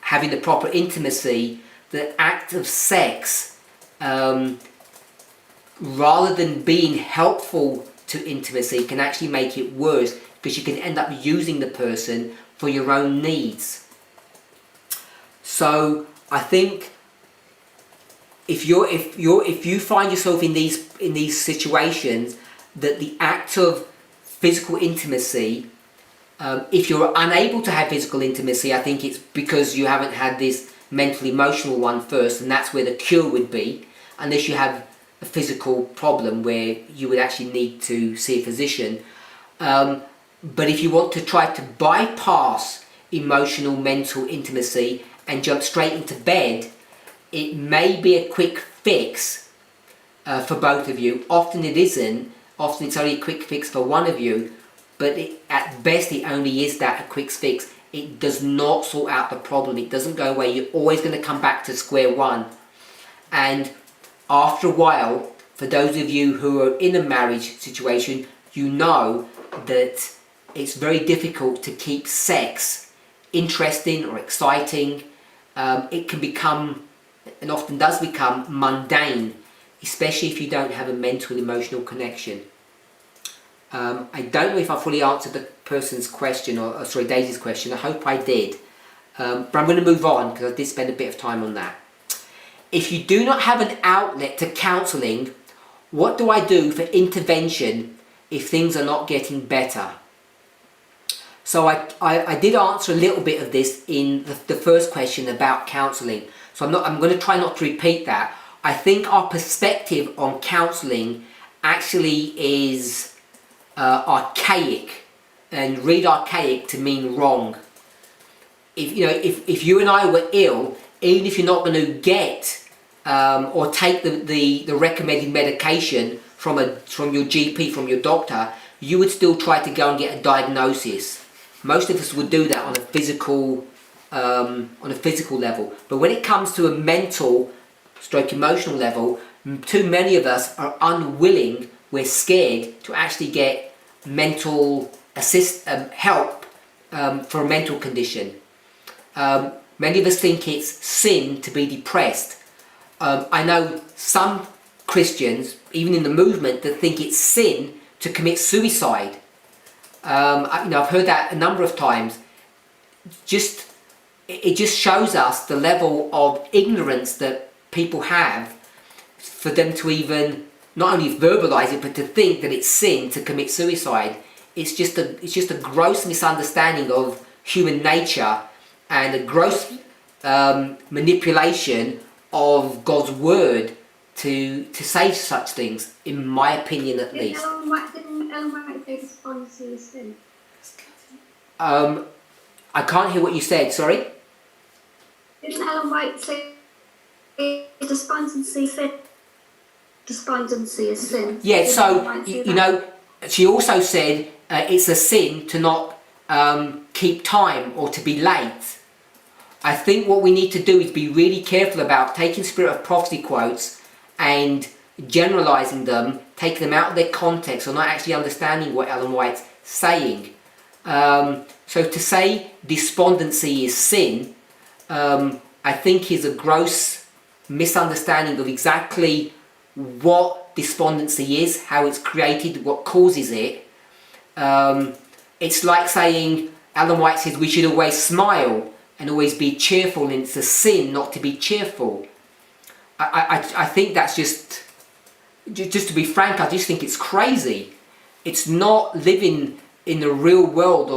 having the proper intimacy, the act of sex, rather than being helpful to intimacy, can actually make it worse, because you can end up using the person for your own needs. So I think if you find yourself in these situations, that the act of physical intimacy, if you're unable to have physical intimacy, I think it's because you haven't had this mental emotional one first, and that's where the cure would be, unless you have a physical problem where you would actually need to see a physician. But if you want to try to bypass emotional mental intimacy and jump straight into bed, it may be a quick fix for both of you. Often it isn't. Often it's only a quick fix for one of you, but at best it only is that, a quick fix. It does not sort out the problem. It doesn't go away. You're always going to come back to square one. And after a while, for those of you who are in a marriage situation, you know that it's very difficult to keep sex interesting or exciting. It can become, and often does become, mundane, especially if you don't have a mental emotional connection. I don't know if I fully answered the person's question, or sorry, Daisy's question. I hope I did. But I'm going to move on, because I did spend a bit of time on that. If you do not have an outlet to counselling, what do I do for intervention if things are not getting better? So I did answer a little bit of this in the first question about counselling. So I'm going to try not to repeat that. I think our perspective on counselling actually is archaic, and read archaic to mean wrong. If you and I were ill, even if you're not going to get or take the recommended medication from your GP, from your doctor, you would still try to go and get a diagnosis. Most of us would do that on a physical level. But when it comes to a mental / emotional level, too many of us are unwilling. We're scared to actually get mental help for a mental condition. Many of us think it's sin to be depressed. I know some Christians, even in the movement, that think it's sin to commit suicide. I've heard that a number of times. It just shows us the level of ignorance that people have, for them to even not only verbalise it, but to think that it's sin to commit suicide. It's just a gross misunderstanding of human nature and a gross manipulation of God's word to say such things, in my opinion at least. Didn't Ellen White say despondency is sin? I can't hear what you said, sorry? Didn't Ellen White say despondency is sin? Yeah, so, she also said it's a sin to not keep time or to be late. I think what we need to do is be really careful about taking Spirit of Prophecy quotes and generalising them, taking them out of their context, or not actually understanding what Ellen White's saying. So to say despondency is sin, I think is a gross misunderstanding of exactly what despondency is, how it's created, what causes it. It's like saying, Ellen White says we should always smile and always be cheerful, and it's a sin not to be cheerful. I think that's just to be frank, I just think it's crazy. It's not living in the real world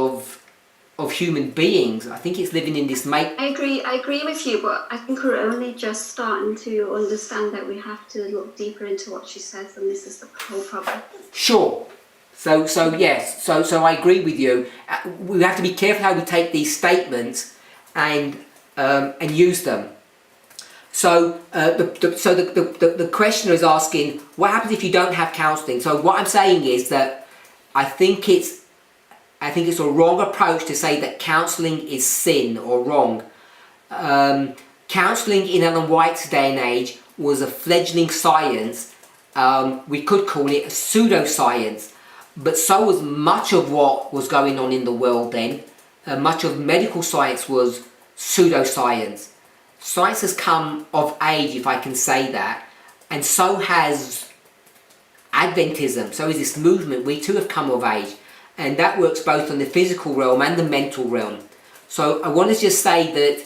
of human beings. I think it's living in this I agree with you, but I think we're only just starting to understand that we have to look deeper into what she says, and this is the whole problem. Sure. So yes. So I agree with you. We have to be careful how we take these statements and use them. So the questioner is asking, what happens if you don't have counselling? So what I'm saying is that I think it's a wrong approach to say that counselling is sin or wrong. Counselling in Ellen White's day and age was a fledgling science. We could call it a pseudoscience, but so was much of what was going on in the world then. Much of medical science was pseudoscience. Science has come of age, if I can say that, and so has Adventism, so is this movement. We too have come of age, and that works both on the physical realm and the mental realm. So I want to just say that